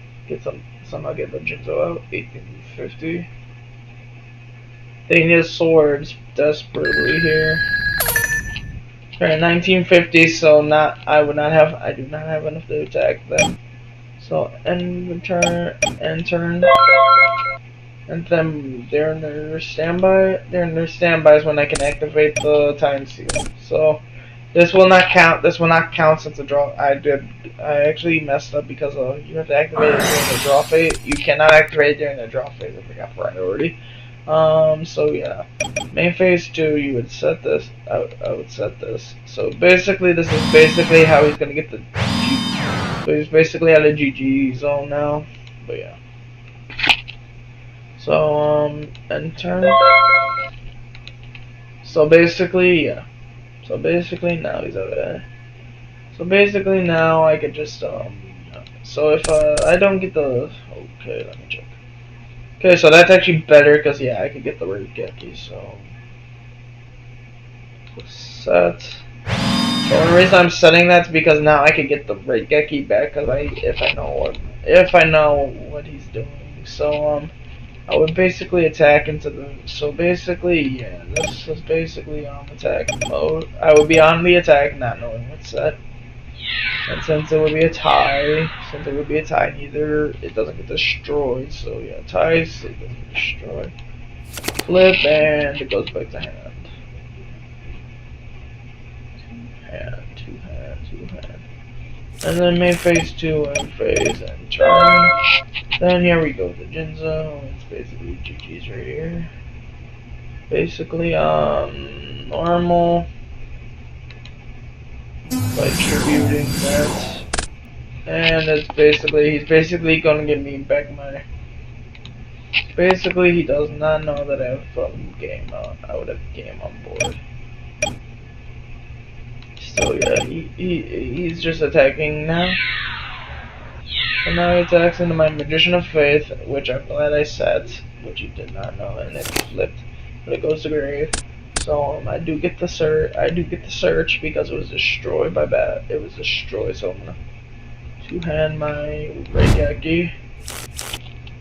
Somehow get the Jinzo out. 1850. They need swords desperately here. Alright, 1950, so I do not have enough to attack them. So end turn, and then they're in their standby. They're in their standbys when I can activate the time seal. So this will not count. This will not count since the draw. I actually messed up because you have to activate it during the draw phase. You cannot activate it during the draw phase. I forgot priority. So yeah, main phase 2, you would set this. I would set this. So basically, this is basically how he's gonna get the. So he's basically at a GG zone now. But yeah. So end turn. So basically, yeah. So basically now he's out of there. So basically now I could just so if I don't get the okay, let me check. Okay, so that's actually better because yeah, I could get the Raigeki. So set. The only reason I'm setting that's because now I could get the Raigeki back because if I know what he's doing. So I would basically attack into the. So basically, yeah, this is basically on attack mode. I would be on the attack, not knowing what's set. And since it would be a tie, neither it doesn't get destroyed. So yeah, ties, it doesn't get destroyed. Flip, and it goes back to hand. Two hand. And then main phase 2 and phase and turn. Then here we go, the Jinzo. It's basically GG's right here. Basically, normal. By tributing that. And it's basically, he's basically gonna give me back my. Basically, he does not know that I have fucking game on. I would have game on board. So yeah, he's just attacking now. So now he attacks into my Magician of Faith, which I'm glad I set, which you did not know, and it flipped, but it goes to grave. So I do get the search because it was destroyed by bat. It was destroyed. So I'm gonna two-hand my Reigeki.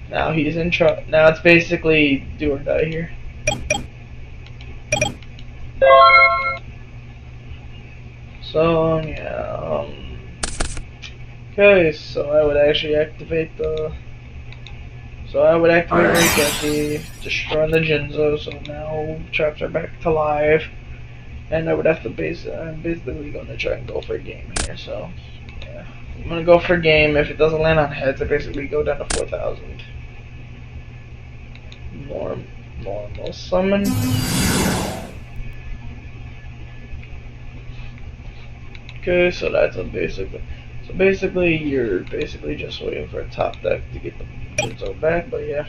Now he's in trouble. Now it's basically do or die here. So yeah. Okay, so I would actually activate the. So I would activate Reigeki, destroying the Jinzo. So now traps are back to life, and I would have to I'm basically gonna try and go for a game here. So yeah, I'm gonna go for a game. If it doesn't land on heads, I basically go down to 4,000. Normal summon. Okay, so that's a basic. So basically, you're basically just waiting for a top deck to get the Jinzo back, but yeah.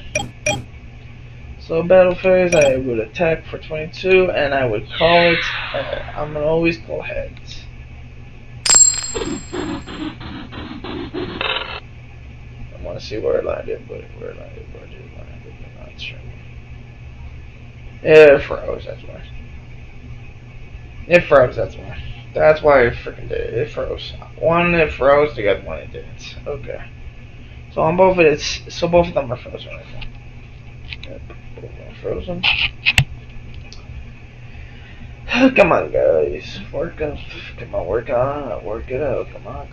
So battle phase, I would attack for 22, and I would call it. I'm gonna always call heads. I want to see where it landed, but where it landed, I'm not sure. It froze. That's why. It froze. That's why. That's why I freaking did it. It froze. One it froze, the other one it didn't. Okay. So on both of it, so both of them are frozen right now. Yep, both of them are frozen. Come on, guys. Work on. Come on, work on it. Work it out. Come on.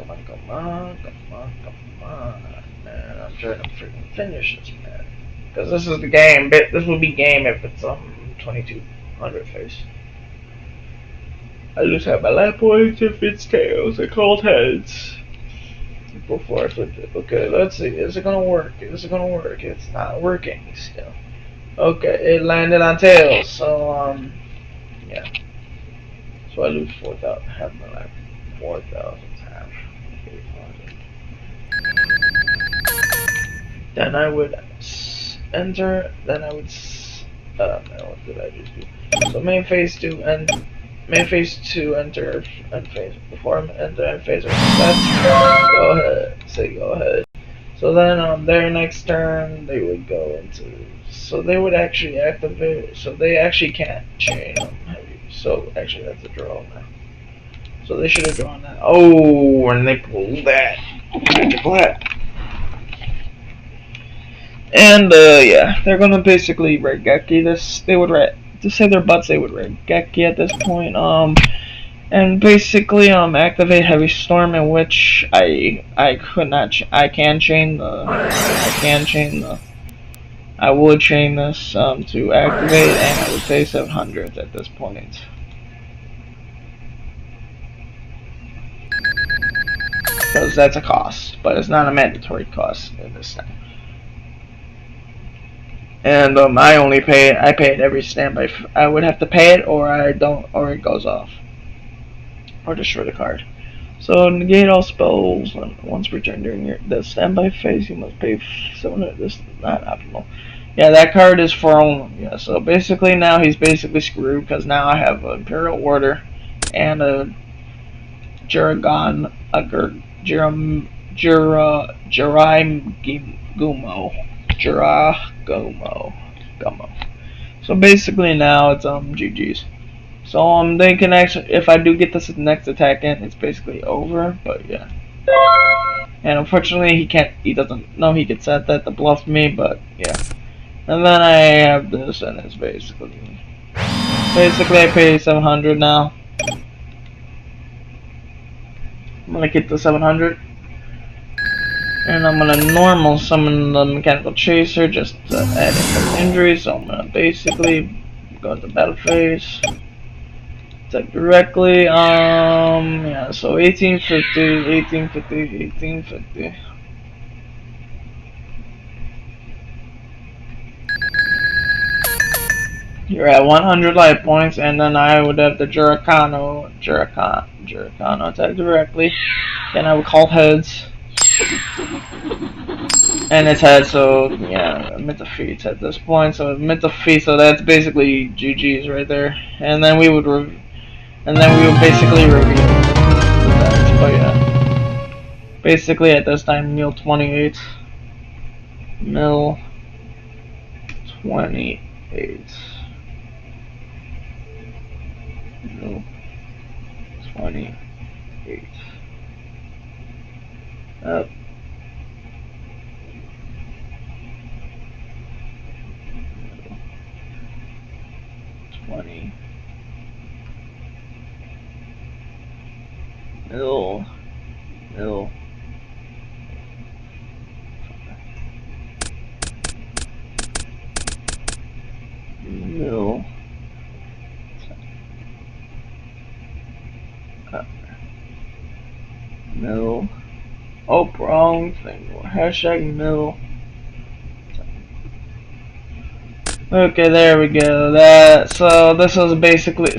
Man, I'm trying to freaking finish this, man. Because this is the game. This would be game if it's 2200 face. I lose half my life points if it's tails. I called heads before I flipped it. Okay, let's see. Is it gonna work? Is it gonna work? It's not working still. Okay, it landed on tails. So yeah. So I lose 4,000. Half my life. 4,000 half. 8,000. Then I would enter. Then I would. What did I just do? So main phase 2 and. Main phase 2 enter end phase. Before I enter end phase, go ahead. Say go ahead. So then on their next turn, they would go into. So they would actually activate. So they actually can't chain them heavy. So actually, that's a draw now. So they should have drawn that. Oh, and they pulled that. Magical hat. And yeah, they're gonna basically Reigeki this. They would to save their butts, they would Reigeki at this point. And basically activate Heavy Storm, in which I can chain the. I would chain this to activate, and I would pay 700 at this point. Because that's a cost, but it's not a mandatory cost in this time. And I pay it every standby. I would have to pay it, or I don't, or it goes off, or destroy the card. So negate all spells once returned during the standby phase. You must pay 700. This is not optimal. Yeah, that card is for only. Yeah, so basically now he's basically screwed because now I have an Imperial Order and a Jiragon, Gummo. So basically now it's GG's. So they can actually, if I do get this next attack in, it's basically over. But yeah. And unfortunately he doesn't know he could set that to bluff me, but yeah. And then I have this, and it's basically I pay 700 now. I'm gonna get the 700. And I'm gonna normal summon the Mechanical Chaser just to add in some injury. So I'm gonna basically go to battle phase. Attack directly. Yeah, so 1850. You're at 100 life points, and then I would have the Jurikano attack directly. Then I would call heads. And it's head, so yeah, mid defeats at this point. So mid defeat, so that's basically GG's right there. And then we would basically reveal the decks. But yeah. Basically, at this time, mil 28. Mil 28. Mil 28. Up. Mil 20. Mil. Mil. Mil. Mil. Oh, wrong thing. Hashtag mil. Okay, there we go. So this was basically,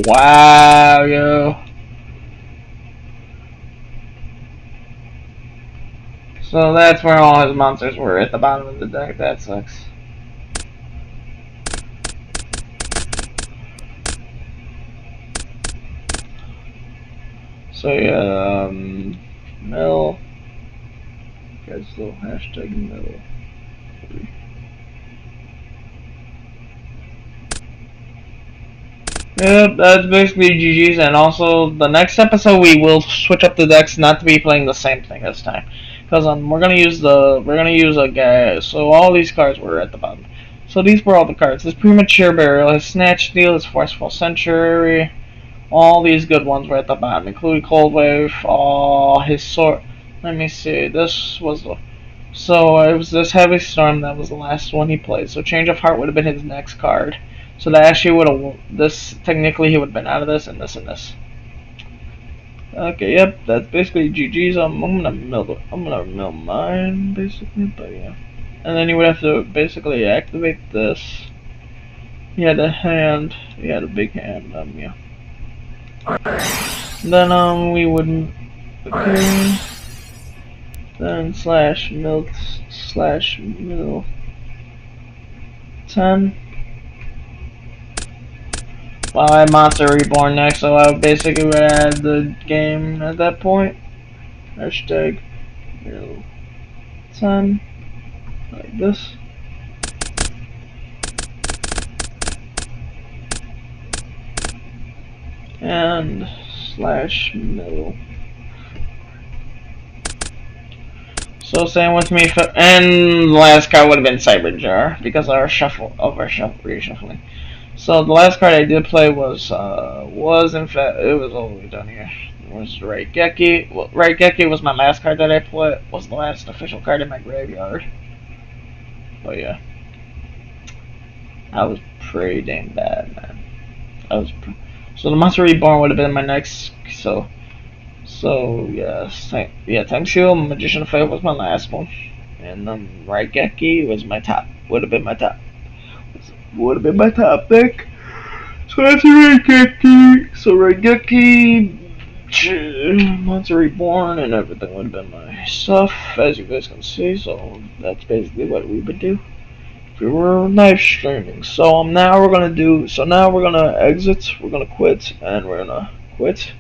wow, yo. So that's where all his monsters were, at the bottom of the deck. That sucks. So yeah, mil. Guys, little hashtag mil. Yep, that's basically GG's, and also the next episode we will switch up the decks, not to be playing the same thing this time, because we're gonna use a guy. So all these cards were at the bottom. So these were all the cards: his premature burial, his snatch steal, his forceful sanctuary. All these good ones were at the bottom, including Cold Wave. All his sword. Let me see. This was the. So it was this Heavy Storm that was the last one he played. So Change of Heart would have been his next card. So that actually would have this technically he would have been out of this and this and this. Okay, yep, that's basically GG's. I'm gonna mill mine basically, but yeah. And then you would have to basically activate this. He had a hand. He had a big hand. Yeah. Then we would okay. Then slash mill 10. Well, I had Monster Reborn next, so I basically would add the game at that point. Hashtag mill 10. Like this. And slash mill. So same with me, and the last card would have been Cyber Jar because of our reshuffling. So the last card I did play was in fact it was all the way down here. It was Raigeki. Well, Raigeki was my last card that I played. Was the last official card in my graveyard. But yeah, I was pretty damn bad, man. So the Monster Reborn would have been my next. So yes, Time Shield, Magician of Fate was my last one, and Raigeki was my top. Would have been my top pick. So that's Raigeki. So Raigeki, Monster Reborn, and everything would have been my stuff, as you guys can see. So that's basically what we would do if we were live streaming. So now we're gonna exit. We're gonna quit, and we're gonna quit.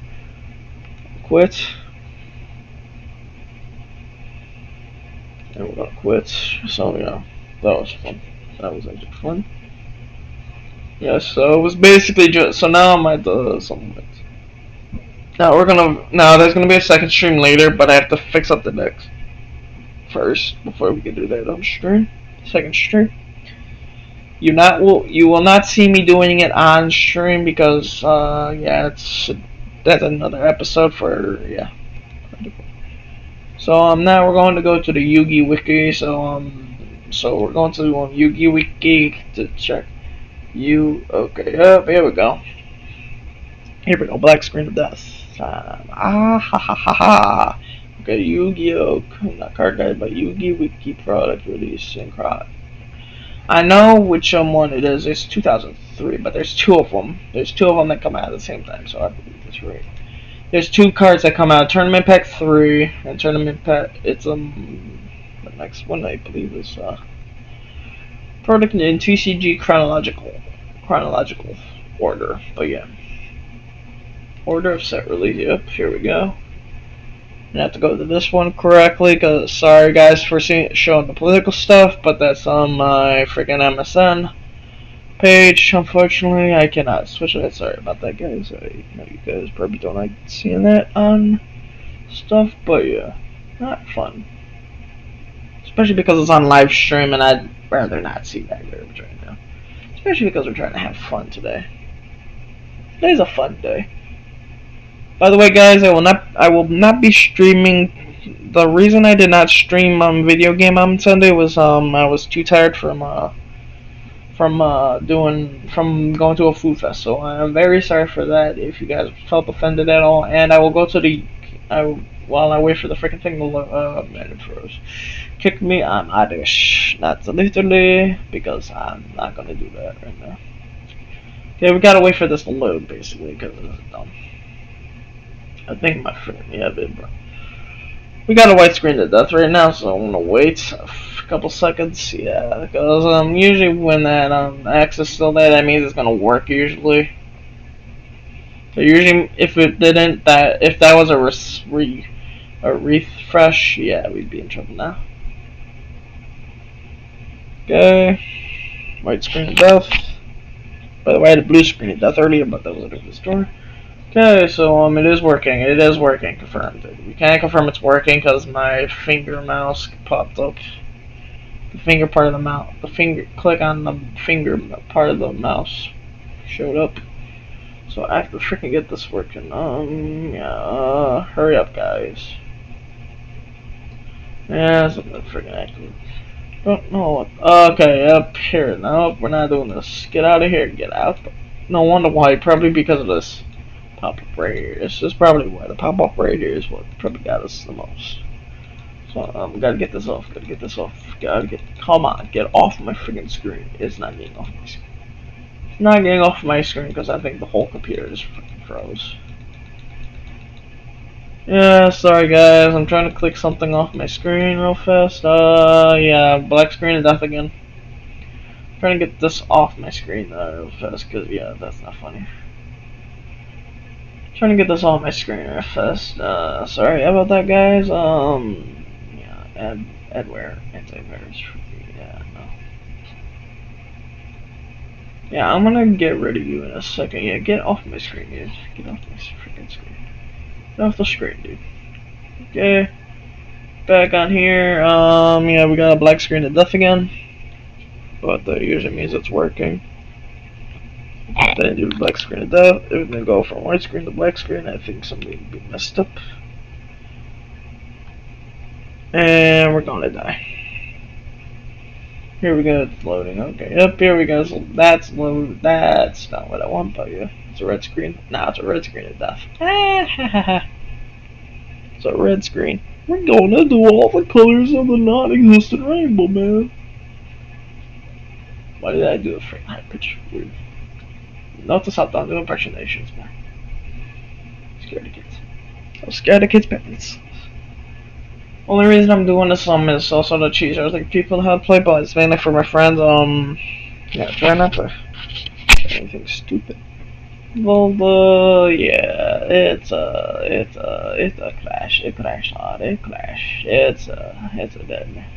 And we're gonna quit. So yeah, that was fun. That was actually fun. Yeah, so it was basically just. So now I'm at the something. Now there's gonna be a second stream later, but I have to fix up the decks first before we can do that on stream. Second stream. You will not see me doing it on stream because yeah, that's another episode for yeah. So now we're going to go to the Yugi wiki. So we're going to Yugi wiki to check. Okay? Yep, here we go. Black screen of death. Ha ha ha. Okay, Yu-Gi-Oh! Not card guide, but Yugi wiki product release and crowd. I know which one it is. It's 2003, but there's two of them. There's two of them that come out at the same time, so I believe that's right. There's two cards that come out. Tournament Pack 3 and Tournament Pack. It's the next one I believe is product in TCG chronological order. But yeah, order of set release. Yep, here we go. I have to go to this one correctly, cause sorry guys for showing the political stuff, but that's on my freaking MSN page. Unfortunately, I cannot switch it. Sorry about that, guys. I know you guys probably don't like seeing that on stuff, but yeah, not fun. Especially because it's on live stream, and I'd rather not see that garbage right now. Especially because we're trying to have fun today. Today's a fun day. By the way, guys, I will not be streaming. The reason I did not stream video game on Sunday was I was too tired from going to a food fest. So I'm very sorry for that. If you guys felt offended at all, and I will go to the while I wait for the freaking thing to man, it froze. Kick me. I'm Irish, not literally, because I'm not gonna do that right now. Okay, we gotta wait for this to load basically because it's dumb. I think my friend, yeah, bro. We got a white screen to death right now, so I'm gonna wait a couple seconds. Yeah, because usually when that X is still there, that means it's gonna work usually. So usually, if it didn't, if that was a refresh, yeah, we'd be in trouble now. Okay, white screen of death. By the way, I had a blue screen of death earlier, but that was a different story. Okay, so it is working. It is working. Confirmed. We can't confirm it's working because my finger mouse popped up. The finger part of the mouse. The finger click on the finger part of the mouse showed up. So I have to freaking get this working. Yeah. Hurry up, guys. Yeah, something freaking active. Don't know what. Okay, up here. No, we're not doing this. Get out of here. Get out. No wonder why. Probably because of this pop-up right here. This is probably why the pop-up right here is what probably got us the most. So gotta get this off. Gotta get this off. Come on, get off my freaking screen. It's not getting off my screen. It's not getting off my screen because I think the whole computer is freaking froze. Yeah, sorry guys. I'm trying to click something off my screen real fast. Yeah, black screen of death again. I'm trying to get this off my screen real fast because yeah, that's not funny. Trying to get this off my screen real fast. Sorry about that, guys. Yeah, adware, antivirus. Yeah, no. Yeah, I'm gonna get rid of you in a second. Yeah, get off my screen, dude. Get off my freaking screen. Get off the screen, dude. Okay. Back on here. Yeah, we got a black screen of death again. But that usually means it's working. Then do the black screen of death. If we're gonna go from white screen to black screen, I think something will be messed up. And we're gonna die. Here we go, it's loading. Okay, yep, here we go. So that's load. That's not what I want, but yeah. It's a red screen. Nah, it's a red screen of death. It's a red screen. We're gonna do all the colors of the non-existent rainbow, man. Why did I do a freaking high pitch? Weird. Notice how don't do impersonations, man. Scared of kids. I'm scared of kids' parents. Only reason I'm doing this is also to cheat. I was like people how to play, but it's mainly for my friends. Yeah, try not to say anything stupid. Well, yeah, it's a crash. It crashed hard. It crashed. It's a dead man.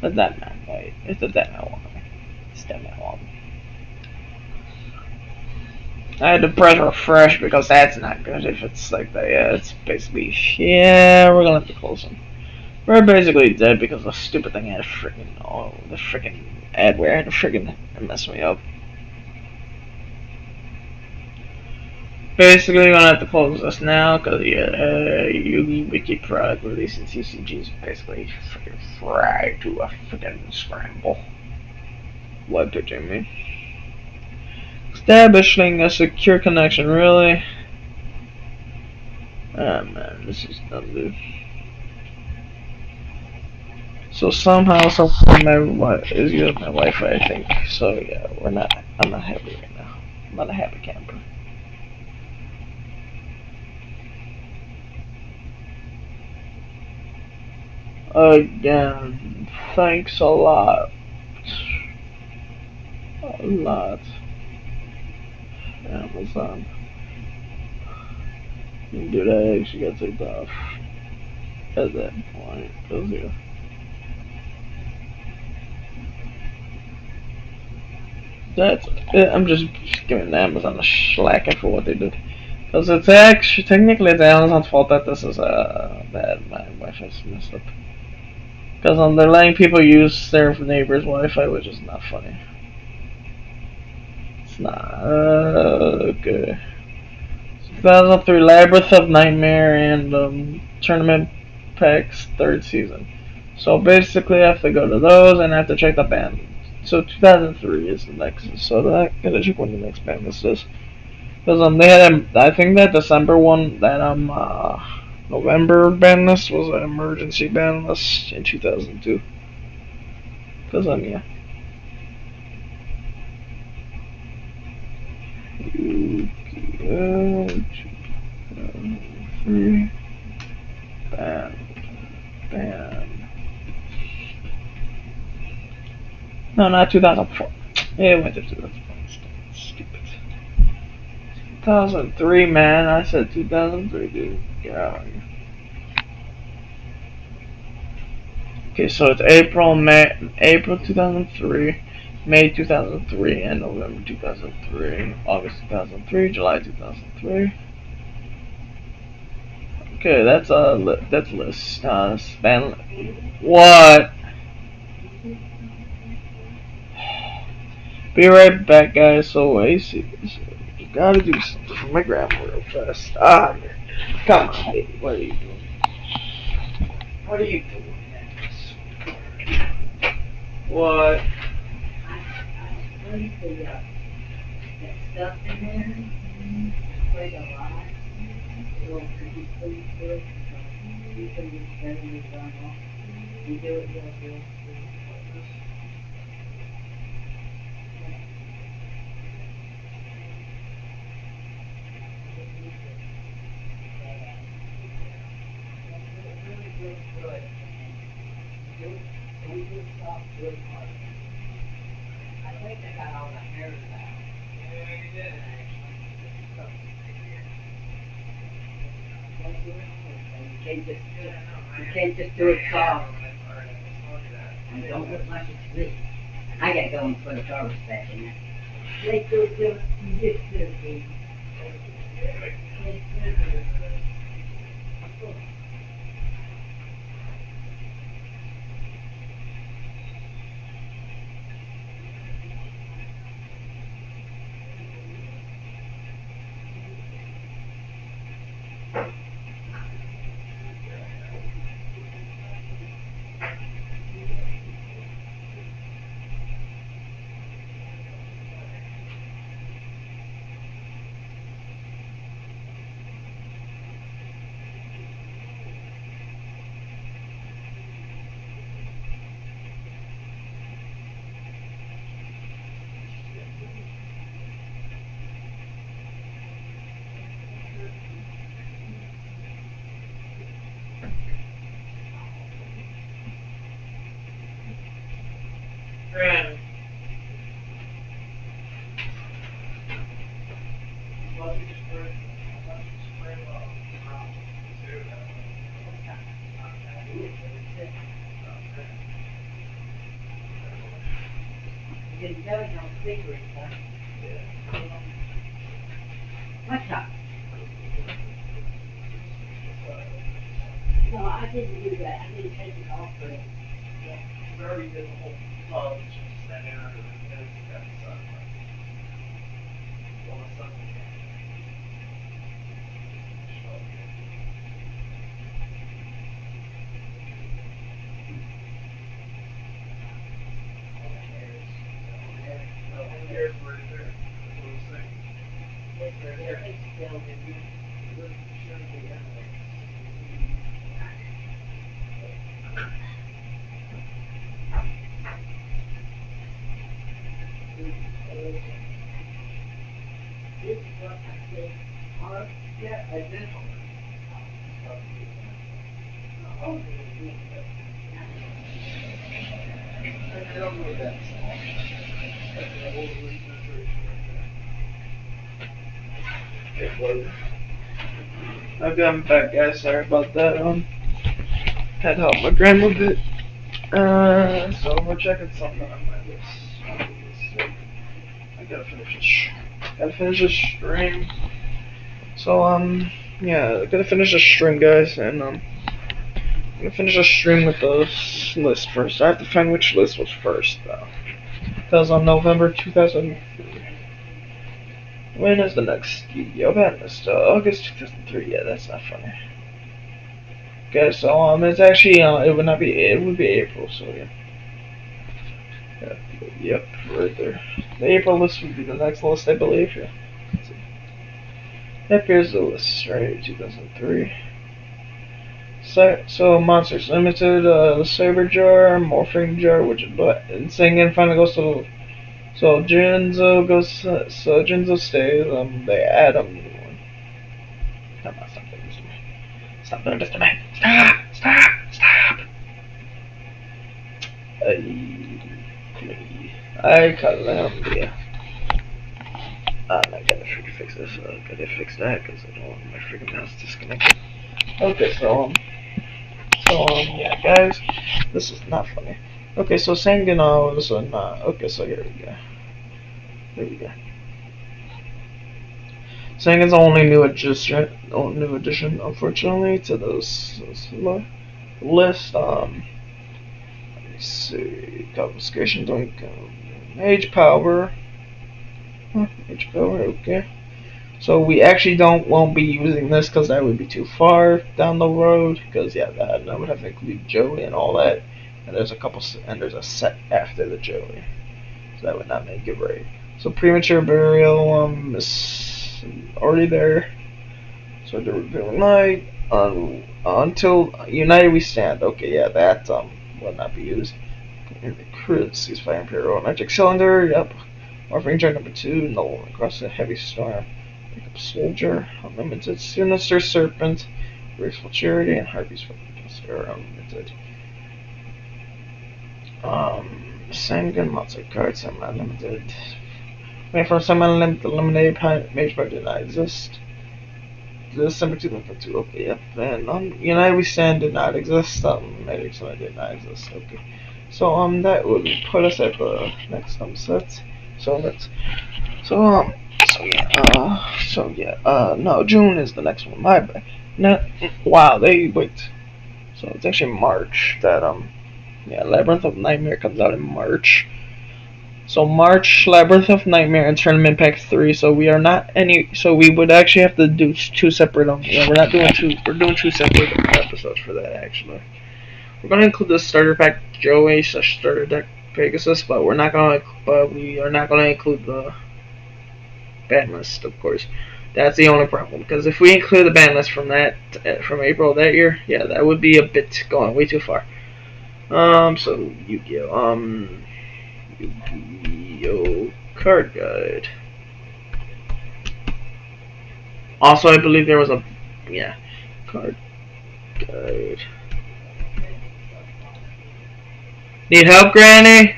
A dead man, right? It's a dead man walking. It's a dead man walking. I had to press refresh because that's not good if it's like that. Yeah, it's basically, yeah, we're gonna have to close them. We're basically dead because the stupid thing had the freaking adware had to freaking mess me up. Basically, we're gonna have to close this now because yeah, Yugi Wiki product releasing CCGs basically freaking fried to a freaking scramble. Web pitching me. Establishing a secure connection, really? Ah man, this is dumb, dude. So somehow, my is using my Wi-Fi, I think. So yeah, I'm not happy right now. I'm not a happy camper. Again, thanks a lot. A lot. Amazon. You can do that, you gotta take that off. at that point. Cause yeah. That's I'm just giving Amazon a slacking for what they did. Because it's actually technically it's Amazon's fault that this is bad. My Wi-Fi's messed up. Because they're letting people use their neighbor's Wi-Fi, which is not funny. It's not okay. 2003 Labyrinth of Nightmare and Tournament Packs third season. So basically, I have to go to those and I have to check the band. So 2003 is the next. So I gotta check when the next band list is. Because they had I think that December one, that November ban list was an emergency ban list in 2002. Because yeah. Three ban ban. No, not 2004. Yeah, it went to 2004. Stupid. 2003, man. I said 2003, dude. Get out of here. Okay, so it's April 2003, May 2003, and November 2003, August 2003, July 2003. Okay, that's a list. Span. What? Be right back, guys. So AC, gotta do something for my grandma real fast. Come on, baby. What are you doing? What are you doing? What? Stuff in there. Quite a lot. So could you please do it? You can just send me the off. You do it, you'll do it. I think I got all the hairs out. Yeah, you did actually. You can't just do it soft. And don't look like it's me. I gotta go and put a garbage bag in there. They do it, you just do it. Grand. You can tell no secrets, huh? What's up? No, I didn't do that. I didn't take it off for it. Yeah. You already did the whole club, just standing under the fence and got the sun. Well, the sun was Here's right there. That's what I'm saying. It's still in there. It shouldn't be in there. Yeah, I did. I don't know that. That's a whole reconsideration right there. Okay, I'm back, guys. Sorry about that. had to help my grandma a bit. So we're checking something on my list. So I gotta finish this stream. So yeah, I gotta finish the stream, guys, and I'm gonna finish the stream with the list first. I have to find which list was first, though. That was on November 2003. When is the next Yu-Gi-Oh! Band list? August 2003. Yeah, that's not funny. Okay, so it's actually it would not be it would be April. So yeah. Yep, right there. The April list would be the next list, I believe. Yeah. Yep, here's the list, right? 2003. So Monsters Limited, the Saber Jar, Morphing Jar, which is and singing finally goes to. So Jinzo goes. So Jinzo stays. They add a new one. Come on, stop doing this to me. Stop doing this to me. Stop! Stop! Stop! I Columbia. I gotta freaking fix this. Gotta fix that because I don't want my freaking mouse disconnected. Okay, yeah, guys, this is not funny. Okay, so Sangano, this one, okay, so here we go. Here we go. Sangan's only new addition, unfortunately, to this list. Let me see, confiscation, don't go. Mage power. Mage power, okay. So we actually won't be using this because that would be too far down the road. Because yeah, that would have to include Joey and all that. And there's a set after the Joey, so that would not make it right. So premature burial is already there. So the reveal night until United We Stand. Okay, yeah, that will not be used. And the crit ceasefire Imperial Magic Cylinder. Yep. Morphing Jar number 2. Null across the heavy storm. Pickup Soldier, Unlimited, Sinister Serpent, Graceful Charity, and Harpy's Professor Unlimited. Sangan, lots of cards, semi-unlimited. Wait for semi-unlimited, eliminate Mage Bar did not exist. December 2002, okay, yep. And United We Stand did not exist, Magic Cylinder did not exist, okay. So that would put us at the next set. No, June is the next one. My bad. No, wow, wait. So it's actually March that Labyrinth of Nightmare comes out in March. So March, Labyrinth of Nightmare and Tournament Pack 3. So we are not any. So we would actually have to do two separate. We're not doing two. We're doing two separate episodes for that actually. We're gonna include the starter pack Joey / starter deck Pegasus, but we are not gonna include the ban list, of course. That's the only problem, because if we include the ban list from April of that year, yeah, that would be a bit going way too far. So Yu-Gi-Oh, Yu-Gi-Oh card guide. Also, I believe there was a card guide. Need help, Granny?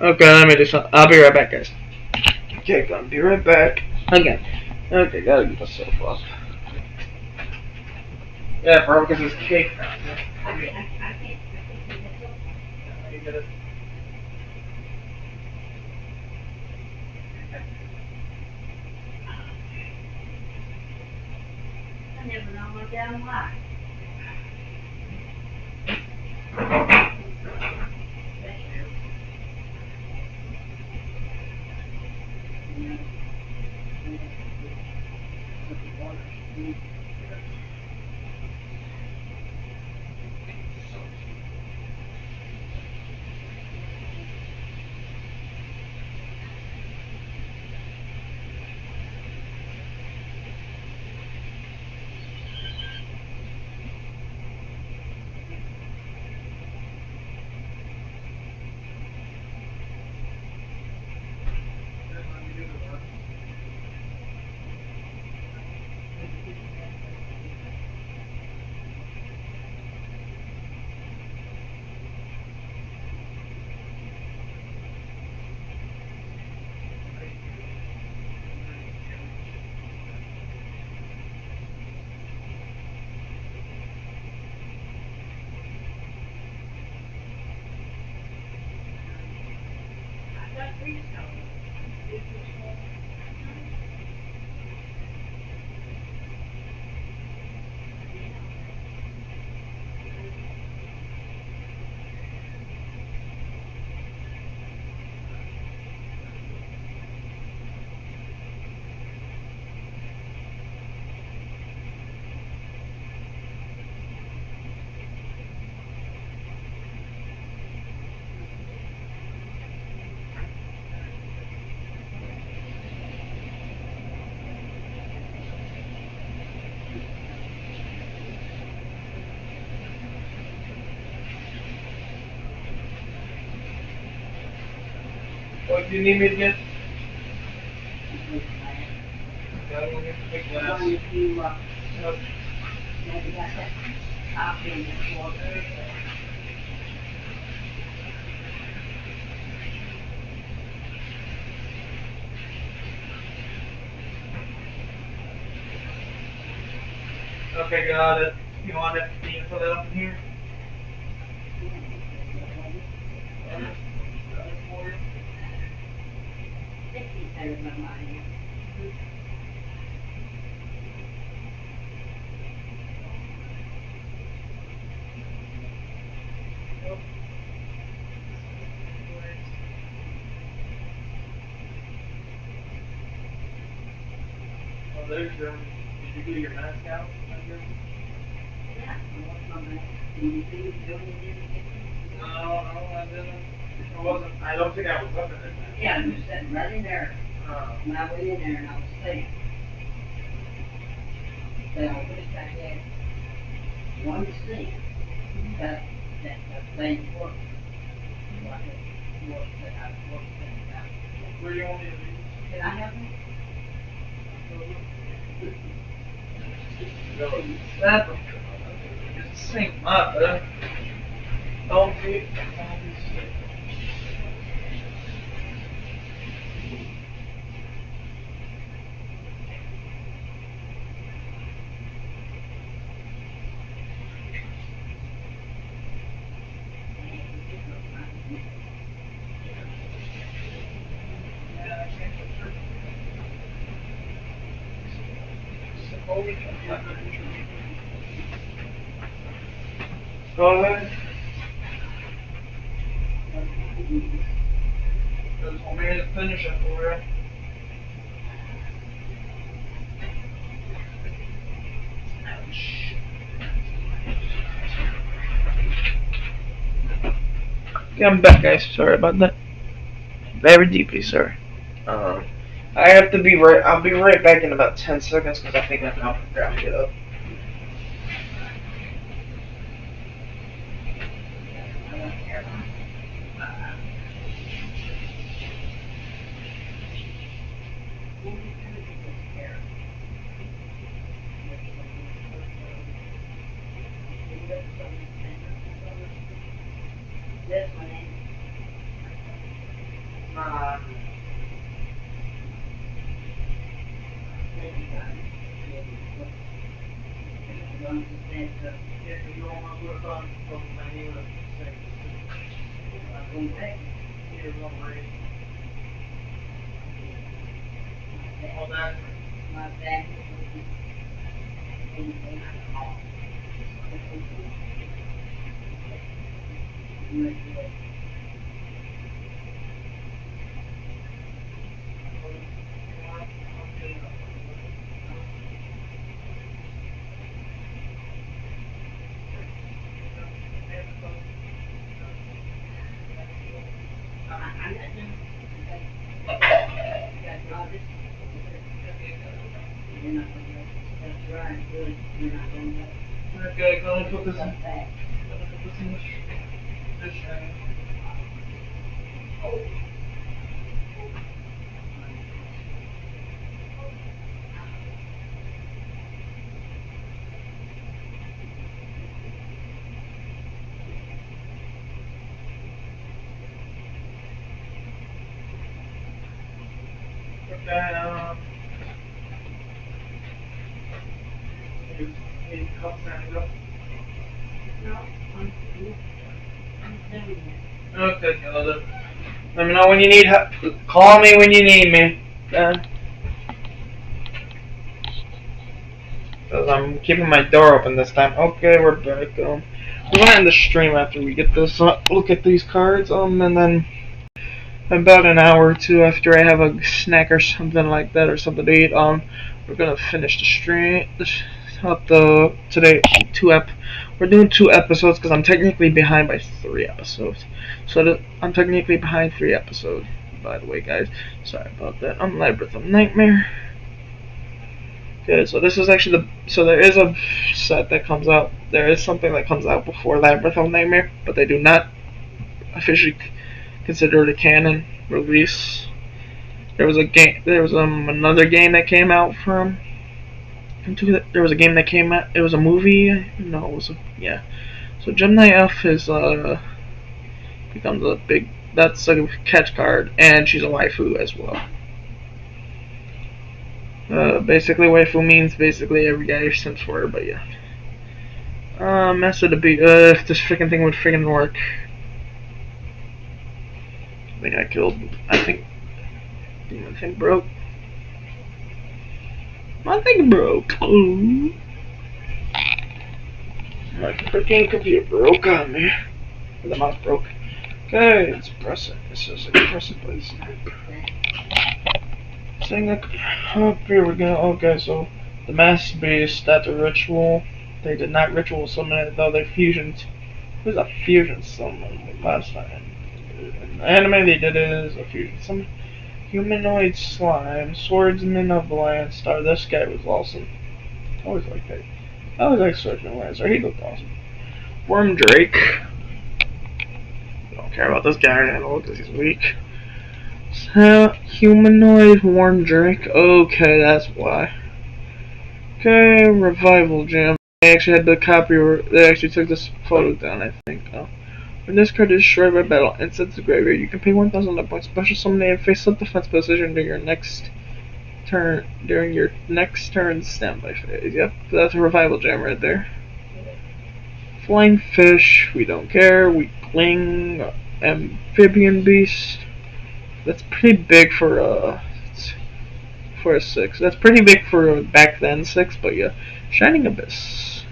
Okay, let me do something. I'll be right back, guys. Okay, gonna be right back. Again. Okay, gotta get myself up. Yeah, bro, because it's cake now. I never know my damn life. What do you need me to get? Yeah, I'm gonna get the big glass. Yep. Maybe got that copy in the water. Okay, got it. You want it? Can you put it up in here? Got it for you. Oh, there's your. Did you do your mask out? Yeah, what's my name? Do you think you only did it? No, I didn't. I wasn't. I don't think I was looking at that. Yeah, I'm just sitting right in there. When I went in there and I was saying, that I wish I had one seat that they work. So I could work that I work things out. Where you want me to be? Can I have it? Go. That's it's the same mother. Don't be. Go ahead. Just want me to finish it for you. Ouch. Okay, I'm back, guys. Sorry about that. Very deeply sorry. Um, I have to be right. I'll be right back in about 10 seconds because I think I'm out. Grab it up. This one ain't. Nah. If you don't want to put it on my name, say here, don't worry. All that. My bag. Okay, gonna put this in this thing. Okay, need cups and go. No, I'm doing it. Okay, got it. Let me know when you need help. Call me when you need me. Cause I'm keeping my door open this time. Okay, we're back. We're gonna end the stream after we get this. Look at these cards. And then about an hour or two after I have a snack or something like that, or something to eat. We're gonna finish the stream. Today we're doing 2 episodes because I'm technically behind by 3 episodes. So I'm technically behind 3 episodes. By the way, guys, sorry about that. I'm Labyrinth of Nightmare. Okay, so this is actually so there is a set that comes out. There is something that comes out before Labyrinth of Nightmare, but they do not officially consider it a canon release. There was another game that came out from. There was a game that came out. It was a movie. No, it was yeah. So Gemini F becomes a big. That's like a catch card, and she's a waifu as well. Basically, waifu means basically every guy since for her, but yeah. Master to be if this freaking thing would freaking work. I think I killed. I think my thing broke. My thing broke. Oh. My freaking computer broke on me. The mouse broke. Okay, let's press it. It says like press it, please. Saying that. Oh, here we go. Okay, so the mass beast, that's a ritual. They did not ritual summon it, though they fusioned. It was a fusion summon last time. In the anime, they did it as a fusion summon. Humanoid slime, swordsman of the Lion Star. This guy was awesome. I always liked that. I always liked Swordsman of the Lion Star. He looked awesome. Worm Drake. I don't care about this guy at all because he's weak. Humanoid Worm Drake. Okay, that's why. Okay, Revival Gem. They actually had the copy. They actually took this photo down, I think. When this card is destroyed by battle and sent to the graveyard, you can pay 1,000 luck points, special summon it, and face up defense position during your next turn. During your next turn standby phase. Yep, that's a Revival Gem right there. Flying Fish. We don't care. Weakling. Amphibian Beast. That's pretty big for a 6. That's pretty big for a back then 6, but yeah. Shining Abyss.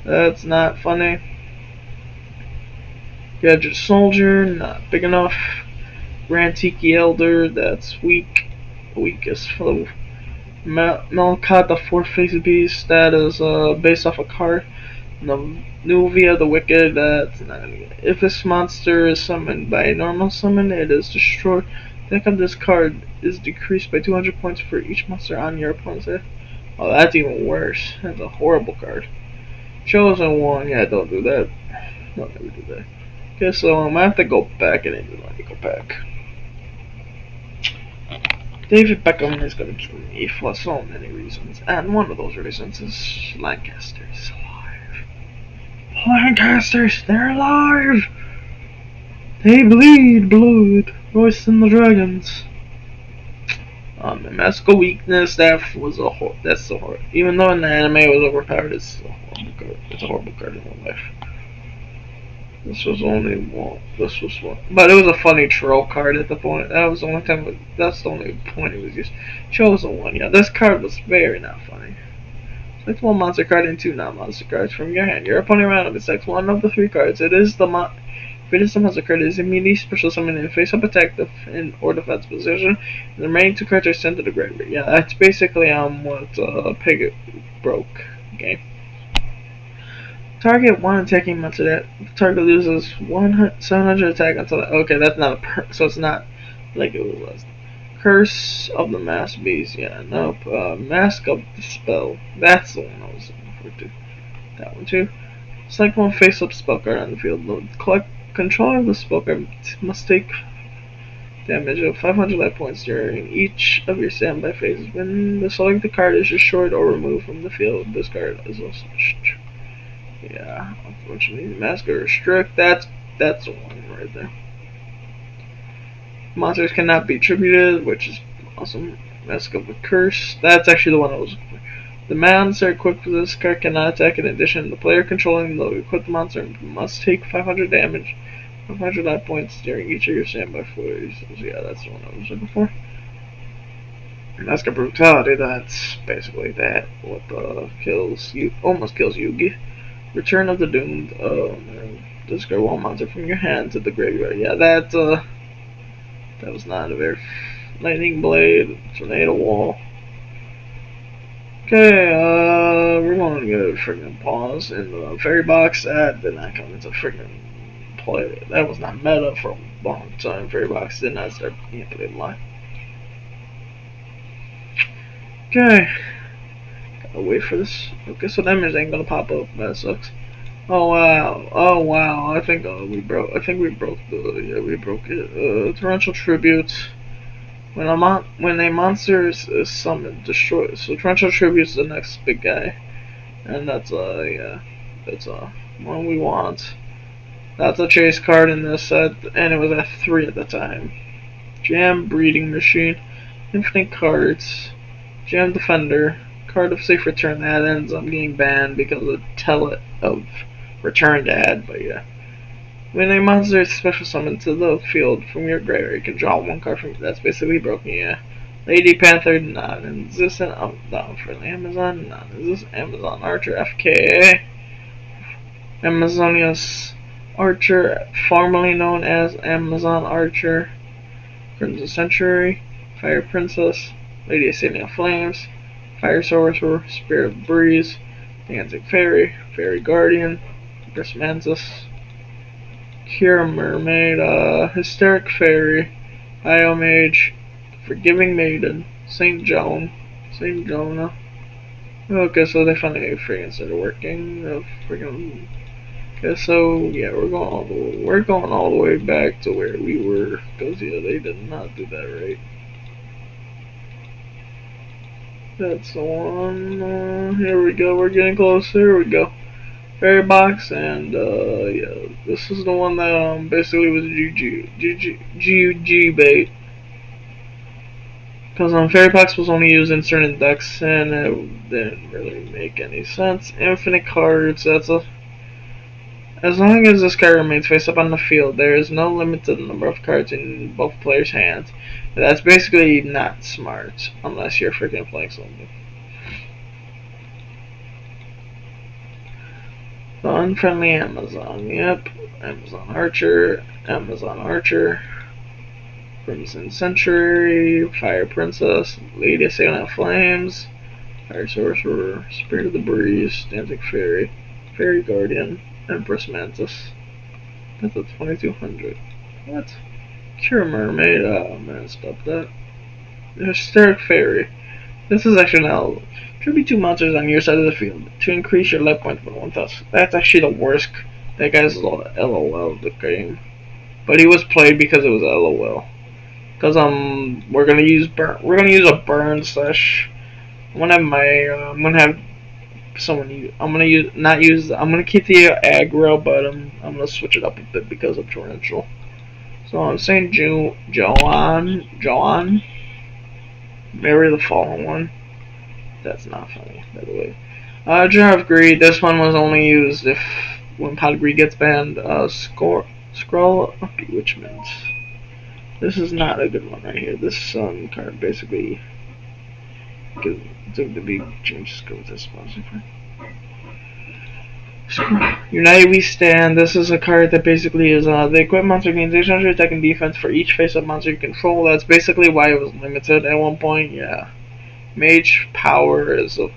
That's not funny. Gadget Soldier, not big enough. Rantiki Elder, that's weak. Weakest for Melkat, the 4-faced beast, that is based off a card. Nuvia the Wicked, that's not gonna get it. If this monster is summoned by a normal summon, it is destroyed. The deck of this card is decreased by 200 points for each monster on your opponent's head. Oh, that's even worse. That's a horrible card. Chosen One, yeah, don't do that. Don't ever do that. Okay, so I have to go back and then let me go back. David Beckham is gonna kill me for so many reasons, and one of those reasons is Lancaster is alive. Lancasters, they're alive! They bleed blood, voice in the dragons. Magical weakness, that's the horror. Even though in the anime it was overpowered, it's a horrible card. It's a horrible card in real life. This was only one. This was one, but it was a funny troll card at the point. That was the only time. That's the only point it was used. Chosen One. Yeah, this card was very not funny. Select 1 monster card and 2 non-monster cards from your hand. Your opponent randomly selects 1 of the 3 cards. If it is the monster card, it is immediately special summoned in face-up attack or defense position. And the remaining 2 cards are sent to the graveyard. Yeah, that's basically what Pig broke game. Target 1 attacking monster that the target loses 700 attack until that. Okay, that's not so it's not like it was. Curse of the Mass Beast. Yeah, nope. Mask of the Spell. That's the one I was looking for too. That one too. Select 1 face-up spell card on the field. Collect control of the spell card must take damage of 500 life points during each of your standby phases. When the selected card is destroyed or removed from the field, this card is also destroyed. Yeah, unfortunately, Mask of Restrict. That's the one right there. Monsters cannot be attributed, which is awesome. Mask of the Curse. That's actually the one I was looking for. The monster equipped with this card cannot attack. In addition, the player controlling the equipped monster must take 500 damage 500 life points during each of your standby phases. Yeah, that's the one I was looking for. Mask of Brutality, that's basically that. What kills you, almost kills Yugi. Return of the Doomed. Discard one monster from your hand to the graveyard. Yeah, that was not a very lightning blade. Tornado wall. Okay, we're going to go freaking pause in the fairy box. That did not come into freaking play. That was not meta for a long time. Fairy box did not start being played live. Okay, gotta wait for this. Okay, so damage ain't gonna pop up. That sucks. Oh wow! Oh wow! I think we broke. I think we broke the. Yeah, we broke it. Torrential Tribute. When a monster is summoned, destroy it. So Torrential Tribute's the next big guy, and that's yeah, that's one we want. That's a chase card in this set, and it was at 3 at the time. Jam Breeding Machine, Infinite Cards, Jam Defender, Card of Safe Return. That ends up getting banned because of Telet of Return Dad, but yeah. When a monster is special summoned to the field from your graveyard, you can draw 1 card from it. That's basically broken, yeah. Lady Panther, non-existent. Down for Amazon, non-existent. Amazon Archer, FKA. Amazonius Archer, formerly known as Amazon Archer. Crimson Century, Fire Princess, Lady Ascending of Flames, Fire Sorcerer, Spirit of the Breeze, Dancing Fairy, Fairy Guardian, Briss Mantis, Cure Mermaid, Hysteric Fairy, Biomage, Forgiving Maiden, Saint Jonah. Okay, so they finally freaking started working. Freaking. Okay, so yeah, we're going all the way back to where we were, cause yeah, they did not do that right. That's the one. Here we go. We're getting close. Here we go. Fairy box, and yeah, this is the one that basically was GG bait. Because Fairy box was only used in certain decks, and it didn't really make any sense. Infinite cards. As long as this card remains face up on the field, there is no limit to the number of cards in both players' hands. That's basically not smart, unless you're freaking playing something. The Unfriendly Amazon, yep. Amazon Archer, Crimson Century, Fire Princess, Lady Assailant of Flames, Fire Sorcerer, Spirit of the Breeze, Dancing Fairy, Fairy Guardian, Empress Mantis. That's a 2200. What? Cure Mermaid. Oh man, stop that. Hysteric Fairy. This is actually now. Tribute 2 monsters on your side of the field to increase your life points by 1000. That's actually the worst. That guy's LOL of the game. But he was played because it was LOL. Cause we're gonna use a burn slash. I'm gonna have someone. I'm gonna keep the aggro, but I'm gonna switch it up a bit because of torrential. So I'm saying Joan, marry the fallen one. That's not funny, by the way. Jar of Greed. This one was only used if when Pot of Greed gets banned. Scroll of Bewitchment. This is not a good one right here. This card basically took the big changes go with this sponsor. United We Stand. This is a card that basically is the equipped monster gains 800 attack and defense for each face-up monster you control. That's basically why it was limited at one point. Yeah. Mage Power is a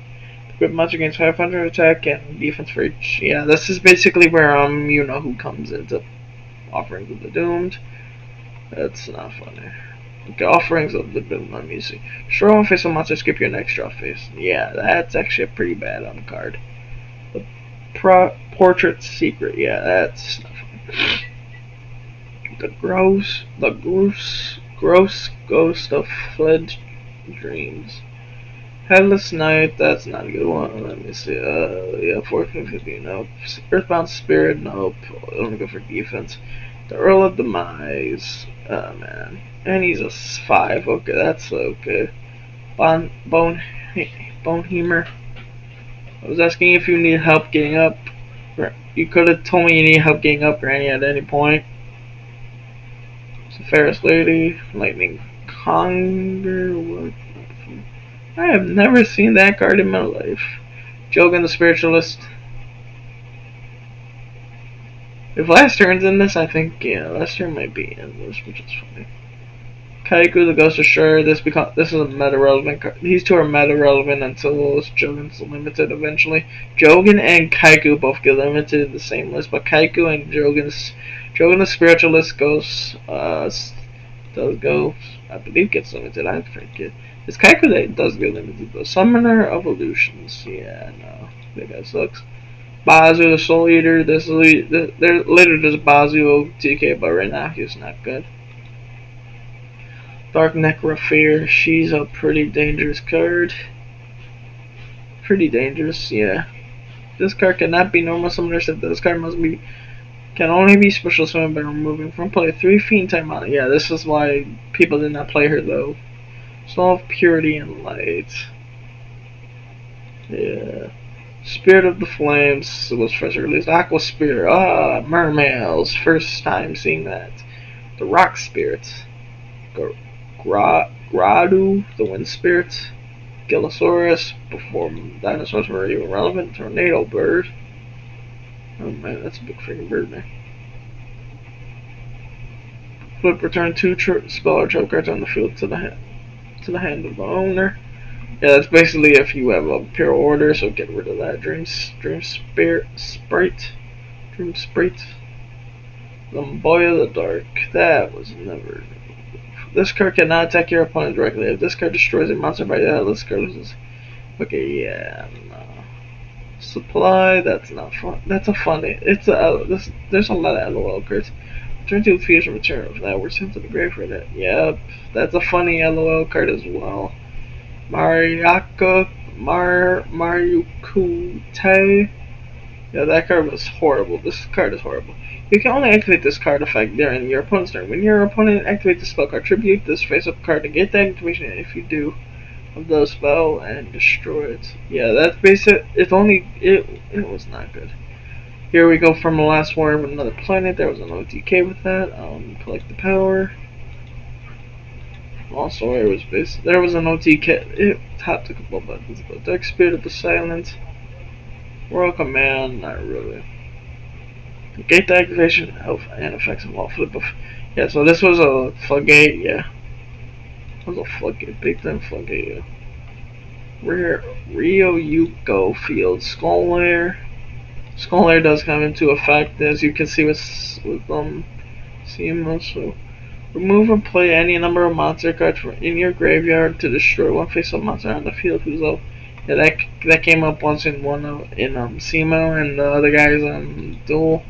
equipped monster gains 500 attack and defense for each. Yeah, this is basically where you know who comes into Offerings of the Doomed. That's not funny. Okay, Offerings of the Doomed. Let me see. Destroy one face of monster, skip your next draw phase. Yeah, that's actually a pretty bad card. The Portrait Secret. Yeah, that's not funny. The gross ghost of fled dreams. Headless Knight, that's not a good one. Let me see. Yeah, 1450, nope. Earthbound Spirit, nope. I don't go for defense. The Earl of Demise, oh man. And he's a 5, okay, that's okay. Bonehemer. I was asking if you need help getting up. You could have told me you need help getting up, Granny, at any point. Ferris Lady, Lightning Conger. What? I have never seen that card in my life. Jogan the Spiritualist. If last turn's in this, I think last turn might be in this, which is funny. Kaiku the Ghost Destroyer. This is a meta relevant card. These two are meta relevant until Jogan's limited eventually. Jogan and Kaiku both get limited in the same list, but Kaiku and Jogan the Spiritualist does go, I believe, gets limited. I forget. It's Kaiku that does get limited though. Summoner Evolutions. Yeah, no, that guy sucks. Bazu the Soul Eater. Later there's Bazu TK, but right now he's not good. Dark Necrofear. She's a pretty dangerous card. Pretty dangerous, yeah. This card cannot be normal summoner, so this card can only be special summoned by removing from play 3 Fiend timeout. Yeah, this is why people did not play her though. Soul of Purity and Light. Yeah. Spirit of the Flames was first released. Aqua Spirit. Mermails. First time seeing that. The Rock Spirit. Gradu, the Wind Spirit. Gillosaurus, before dinosaurs were even relevant. Tornado Bird. Oh man, that's a big freaking bird, man. Flip, return 2 spell or trap cards on the field to the hand of the owner. Yeah, that's basically if you have a pure order, so get rid of that. Dream Sprite. Lamboya the Dark. That was never. This card cannot attack your opponent directly. If this card destroys a monster by that, this card loses. Okay, yeah, no. Supply, that's not fun. That's a funny. There's a lot of LOL cards. Return to the fusion return of that. We're sent to the grave for that. Yep, that's a funny LOL card as well. Mariukute. Yeah, that card was horrible. This card is horrible. You can only activate this card effect during your opponent's turn. When your opponent activates the spell card, tribute this face-up card to get that activation if you do of the spell and destroy it. Yeah, that's basic. It was not good. Here we go from the last war of another planet. There was an OTK with that. Collect the power. Also, there was an OTK. It tapped a couple buttons, but Dark Spirit of the Silent. Royal Command, not really. Gate the activation, health, and effects of all flip of. Yeah, so this was a floodgate, yeah. It was a floodgate, big time floodgate, yeah. Rio Yuko Field, Skull Lair. Skull Lair does come into effect, as you can see with CMO, so. Remove and play any number of monster cards from in your graveyard to destroy one face-up monster on the field who's low. Yeah, that came up once in SEMO and the other guy's duel.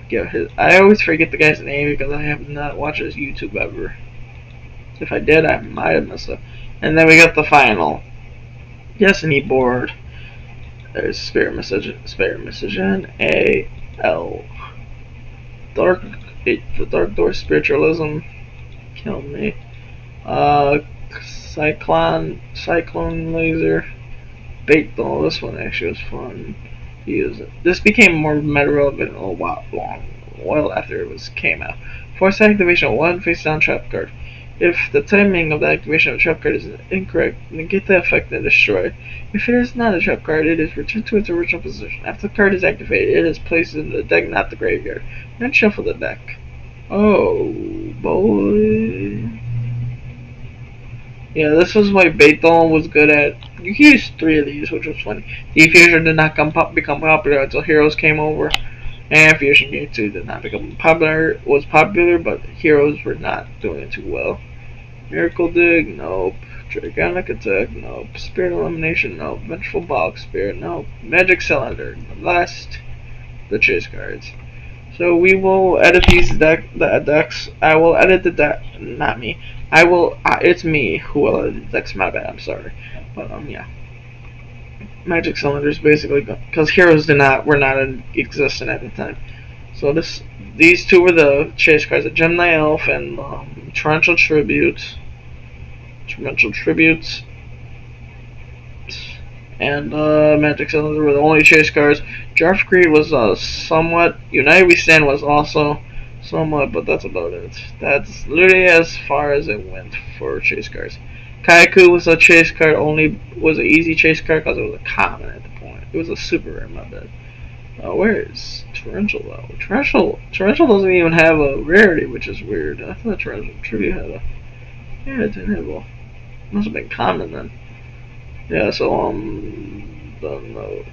Yeah, I always forget the guy's name because I have not watched his YouTube ever. If I did, I might have messed up. And then we got the final Destiny board. There's Spirit Message and AL. The Dark Door Spiritualism. Kill me. Cyclone Laser. Bait Doll. This one actually was fun to use. This became more meta relevant a while after it came out. Force activation 1 face down trap card. If the timing of the activation of a trap card is incorrect, negate the effect and destroy it. If it is not a trap card, it is returned to its original position. After the card is activated, it is placed in the deck, not the graveyard. Then shuffle the deck. Oh boy. Yeah, this is why Baiton was good at. You can use 3 of these, which was funny. Defusion did not become popular until Heroes came over, and Fusion Game 2 did not become popular. Was popular, but Heroes were not doing it too well. Miracle Dig, nope. Dragonic Attack, nope. Spirit Elimination, nope. Vengeful Bog Spirit, nope. Magic Cylinder, last. The chase cards. So we will edit these decks. I will edit the deck, not me. I will. It's me who will edit the decks. My bad. I'm sorry, but yeah. Magic Cylinders basically because Heroes were not in existence at the time. So these two were the chase cards: the Gemini Elf and Torrential Tribute. And Magic Cylinder were the only chase cards. Jarf Creed was somewhat. United We Stand was also somewhat, but that's about it. That's literally as far as it went for chase cards. Kaiku was a chase card, only was an easy chase card because it was a common at the point. It was a super rare, my bad. Where is Torrential though? Torrential doesn't even have a rarity, which is weird. I thought Torrential truly had a. Yeah, it didn't have a. Must have been common then. Yeah, so don't know.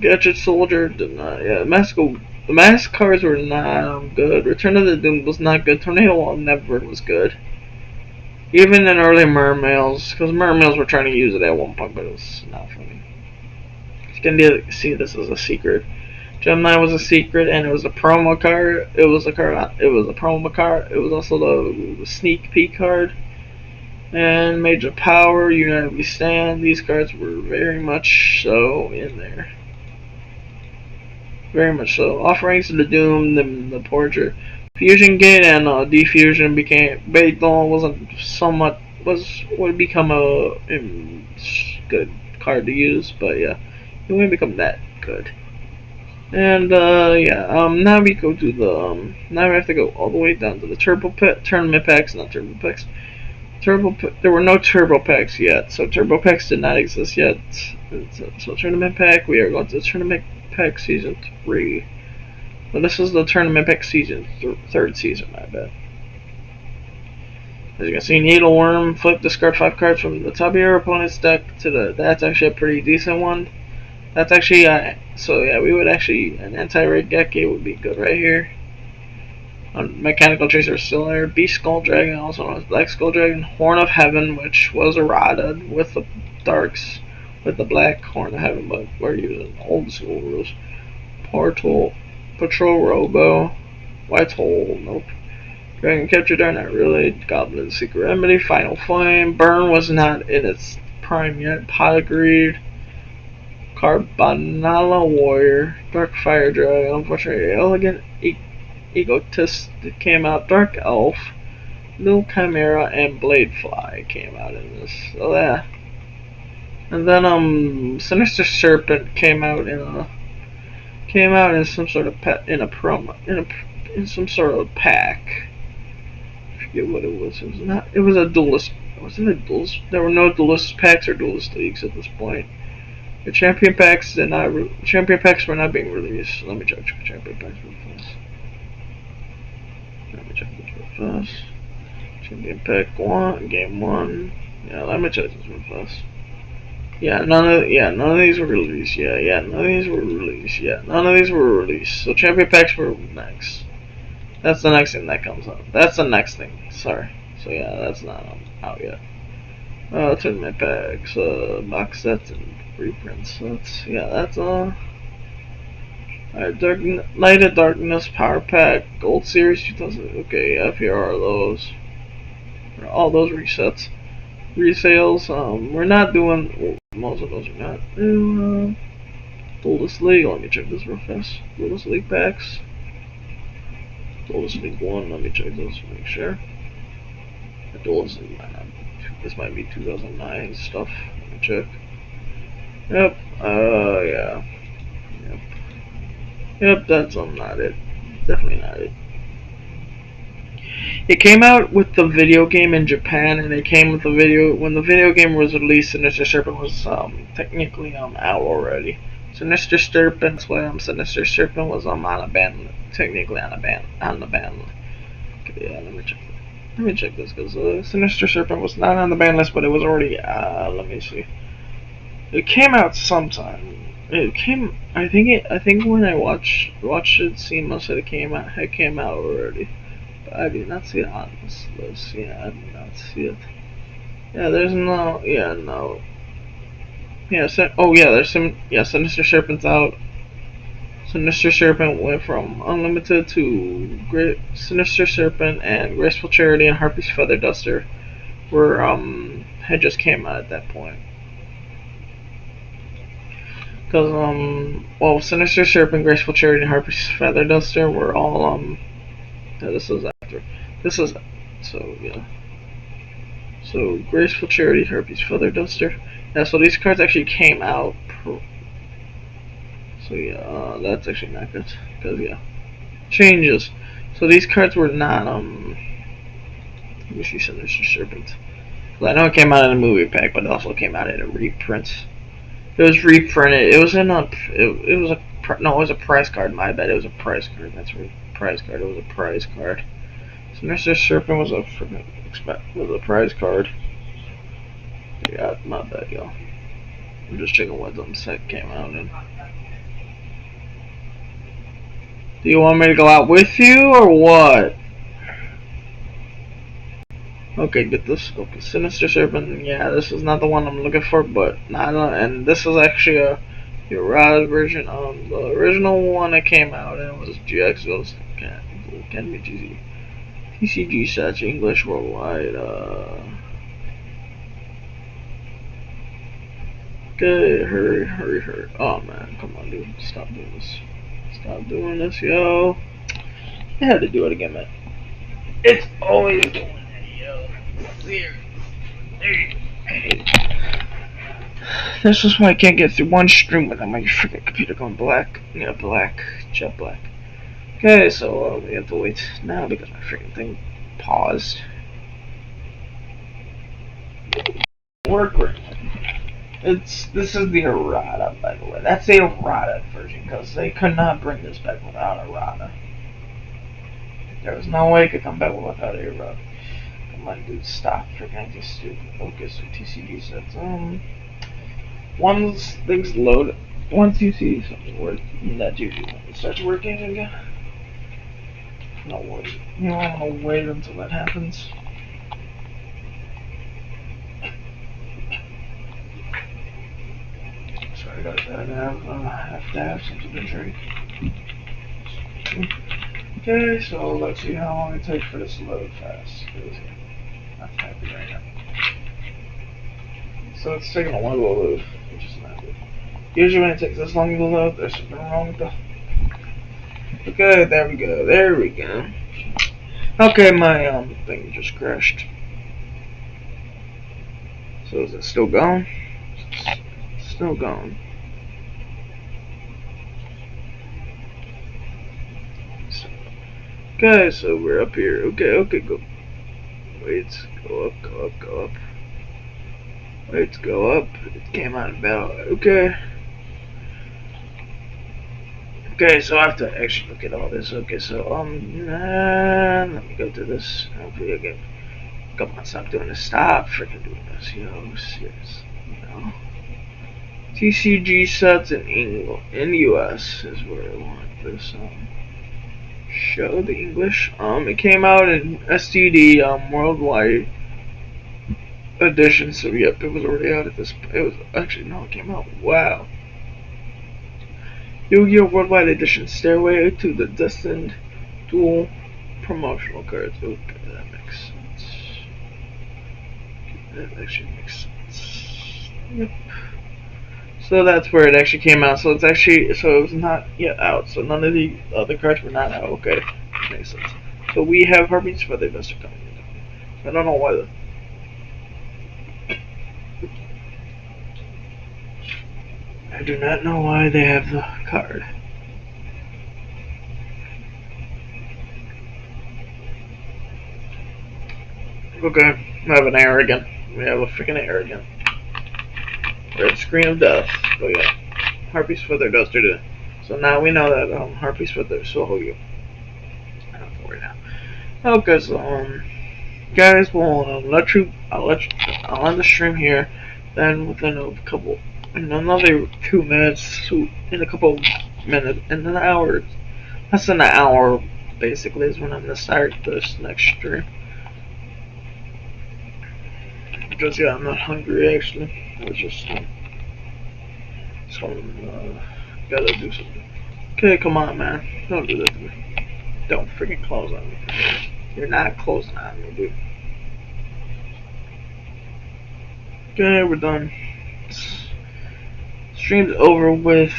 Gadget Soldier did not. Yeah, the mask cards were not good. Return of the Doom was not good. Tornado Wall never was good. Even in early Mermails, because Mermails were trying to use it at one point, but it was not funny. You can see this as a secret. Gemini was a secret, and it was a promo card. It was a card. It was a promo card. It was also the sneak peek card. And Major Power, United We Stand. These cards were very much so in there. Very much so. Offerings to the Doom, the Portrait. Fusion Gate and Defusion became. Baitdol would become a good card to use, but yeah, it wouldn't become that good. And now we go to the now we have to go all the way down to the tournament packs, not turbo packs. There were no turbo packs yet, so turbo packs did not exist yet. So tournament pack, we are going to tournament pack season 3. Well, this is the tournament pack season, third season, I bet. As you can see, Needleworm, flip, discard 5 cards from the top of your opponent's deck to the. That's actually a pretty decent one. That's actually, so yeah, we would actually, an anti-raid Geki would be good right here. Mechanical Tracer is still there. Beast Skull Dragon, also known as Black Skull Dragon. Horn of Heaven, which was errata with the darks, with the black Horn of Heaven, but we're using old school rules. Portal, Patrol Robo, White Hole, nope. Dragon Capture Dart, not really. Goblin Secret Remedy, Final Flame. Burn was not in its prime yet. Pot of Greed. Carbonala Warrior, Dark Fire Dragon, unfortunately Elegant Egotist came out, Dark Elf, Little Chimera, and Bladefly came out in this. So yeah. And then Sinister Serpent came out in some sort of in some sort of pack. I forget what it was. It was a duelist. Was it a duelist? There were no duelist packs or duelist leagues at this point. The champion packs were not being released. Let me check champion packs real fast. Let me check this real fast. Champion pack 1, game 1. Yeah, let me check this real fast. Yeah, none of these were released. Yeah, none of these were released. Yeah, none of these were released. So champion packs were next. That's the next thing that comes up. That's the next thing. Sorry. So yeah, that's not out yet. Tournament packs, box sets, and reprints. That's alright, Light of Darkness, Power Pack, Gold Series 2000. Okay, yeah, here are those. All those resets. Resales, we're not doing. Most of those are not. Duelist League, let me check this real fast. Duelist League packs. Duelist League 1, let me check those to make sure. Duelist League, this might be 2009 stuff. Let me check. Yep, yeah. Yep, that's not it. Definitely not it. It came out with the video game in Japan, and it came with the video when the video game was released. Sinister Serpent was technically out already. Sinister Serpent, that's why Sinister Serpent was on a ban, technically on the ban. Okay, yeah, let me check this because Sinister Serpent was not on the ban list, but it was already. Let me see. It came out sometime. It came. I think when I watched it, CMO said it came out already. But I did not see it on this list. Yeah, I did not see it. Yeah, there's no. Yeah, no. Yeah. There's some. Yeah, Sinister Serpent's out. Sinister Serpent went from Unlimited to Sinister Serpent, and Graceful Charity and Harpy's Feather Duster were had just came out at that point. Because Sinister Serpent, Graceful Charity, and Harpy's Feather Duster were all yeah, this is after. This is so yeah. So Graceful Charity, Harpy's Feather Duster. Yeah, so these cards actually came out. So yeah, that's actually not good because yeah, changes. So these cards were not let me see Sinister Servant. I know it came out in a movie pack, but it also came out in a reprint. It was reprinted. It was in a. It was a. No, it was a prize card. My bad. It was a prize card. That's right. Prize card. It was a prize card. Sinister Serpent was a prize card. Yeah, my bad, y'all. I'm just checking what them set came out in. Do you want me to go out with you or what? Okay, get this. Okay, Sinister Serpent. Yeah, this is not the one I'm looking for, but not. And this is actually a Uriah's version. The original one that came out and was GX. It was can be TCG sets English worldwide. Okay, hurry. Oh man, come on, dude, stop doing this. Stop doing this, yo. I had to do it again, man. It's always doing it, yo. Here. This is why I can't get through one stream without my freaking computer going black. Yeah, jet black. Okay, so we have to wait now because my freaking thing paused. Work. This is the errata, by the way. That's the errata version because they could not bring this back without errata. There was no way it could come back without errata. Come on, dude, stop freaking just stupid. Okay, so TCG sets. Once things load, once you see something working, that's usually when it starts working again. No worries. You don't want to wait until that happens. Sorry, I have to have something to drink. Okay, so let's see how long it takes for this to load fast. Not happy right now. So it's taking a while to load, which is not good. Usually when it takes this long to load, there's something wrong with the... Okay, there we go. Okay, my thing just crashed. So is it still going? Still going. Okay, so we're up here. Okay, go. Wait, go up. Wait, go up. It came out about. Okay. Okay, so I have to actually look at all this. Okay, so let me go to this. Hopefully again. Come on, stop doing this. Stop freaking doing this, yo. Serious. TCG sets in England, in the US is where I want this. Show the English. It came out in STD worldwide edition. So yep, it was already out at this. It was actually no, it came out. Wow. Yu-Gi-Oh! Worldwide Edition Stairway to the Destined Dual Promotional Cards. Okay, that makes sense. That actually makes sense. Yep. So that's where it actually came out. So it's actually, so it was not yet out. So none of the other cards were not out. Okay, makes sense. So we have Hermes for the investor coming in. I don't know why the... I do not know why they have the card. Okay, we have an error again. We have a freaking error again. Red screen of death. Oh yeah. Harpy's Feather does do that. So now we know that Harpy's Feather is so you. I don't worry now. Okay, so guys, I'll end the stream here. Then within in another 2 minutes, in a couple minutes, in an hour, less than an hour, basically, is when I'm gonna start this next stream. Because yeah, I'm not hungry actually. I was just gotta do something. Okay, come on, man. Don't do that to me. Don't freaking close on me. You're not closing on me, dude. Okay, we're done. Stream's over with.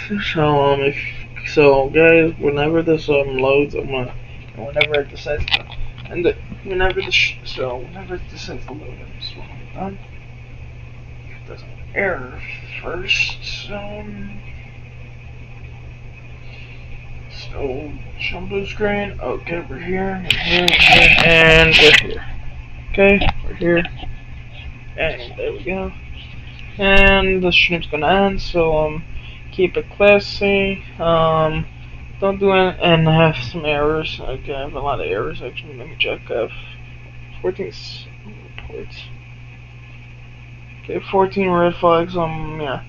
So guys, whenever this loads, whenever it decides to end it, whenever it decides to load, I'm just done. If there's an error first, So, jump the screen. Okay, we're here, and we're here. Okay, we're here. And there we go. And the stream's gonna end, so, keep it classy. Don't do it and have some errors. Okay, I have a lot of errors actually. Let me check. 14 reports. Okay, 14 red flags. Yeah.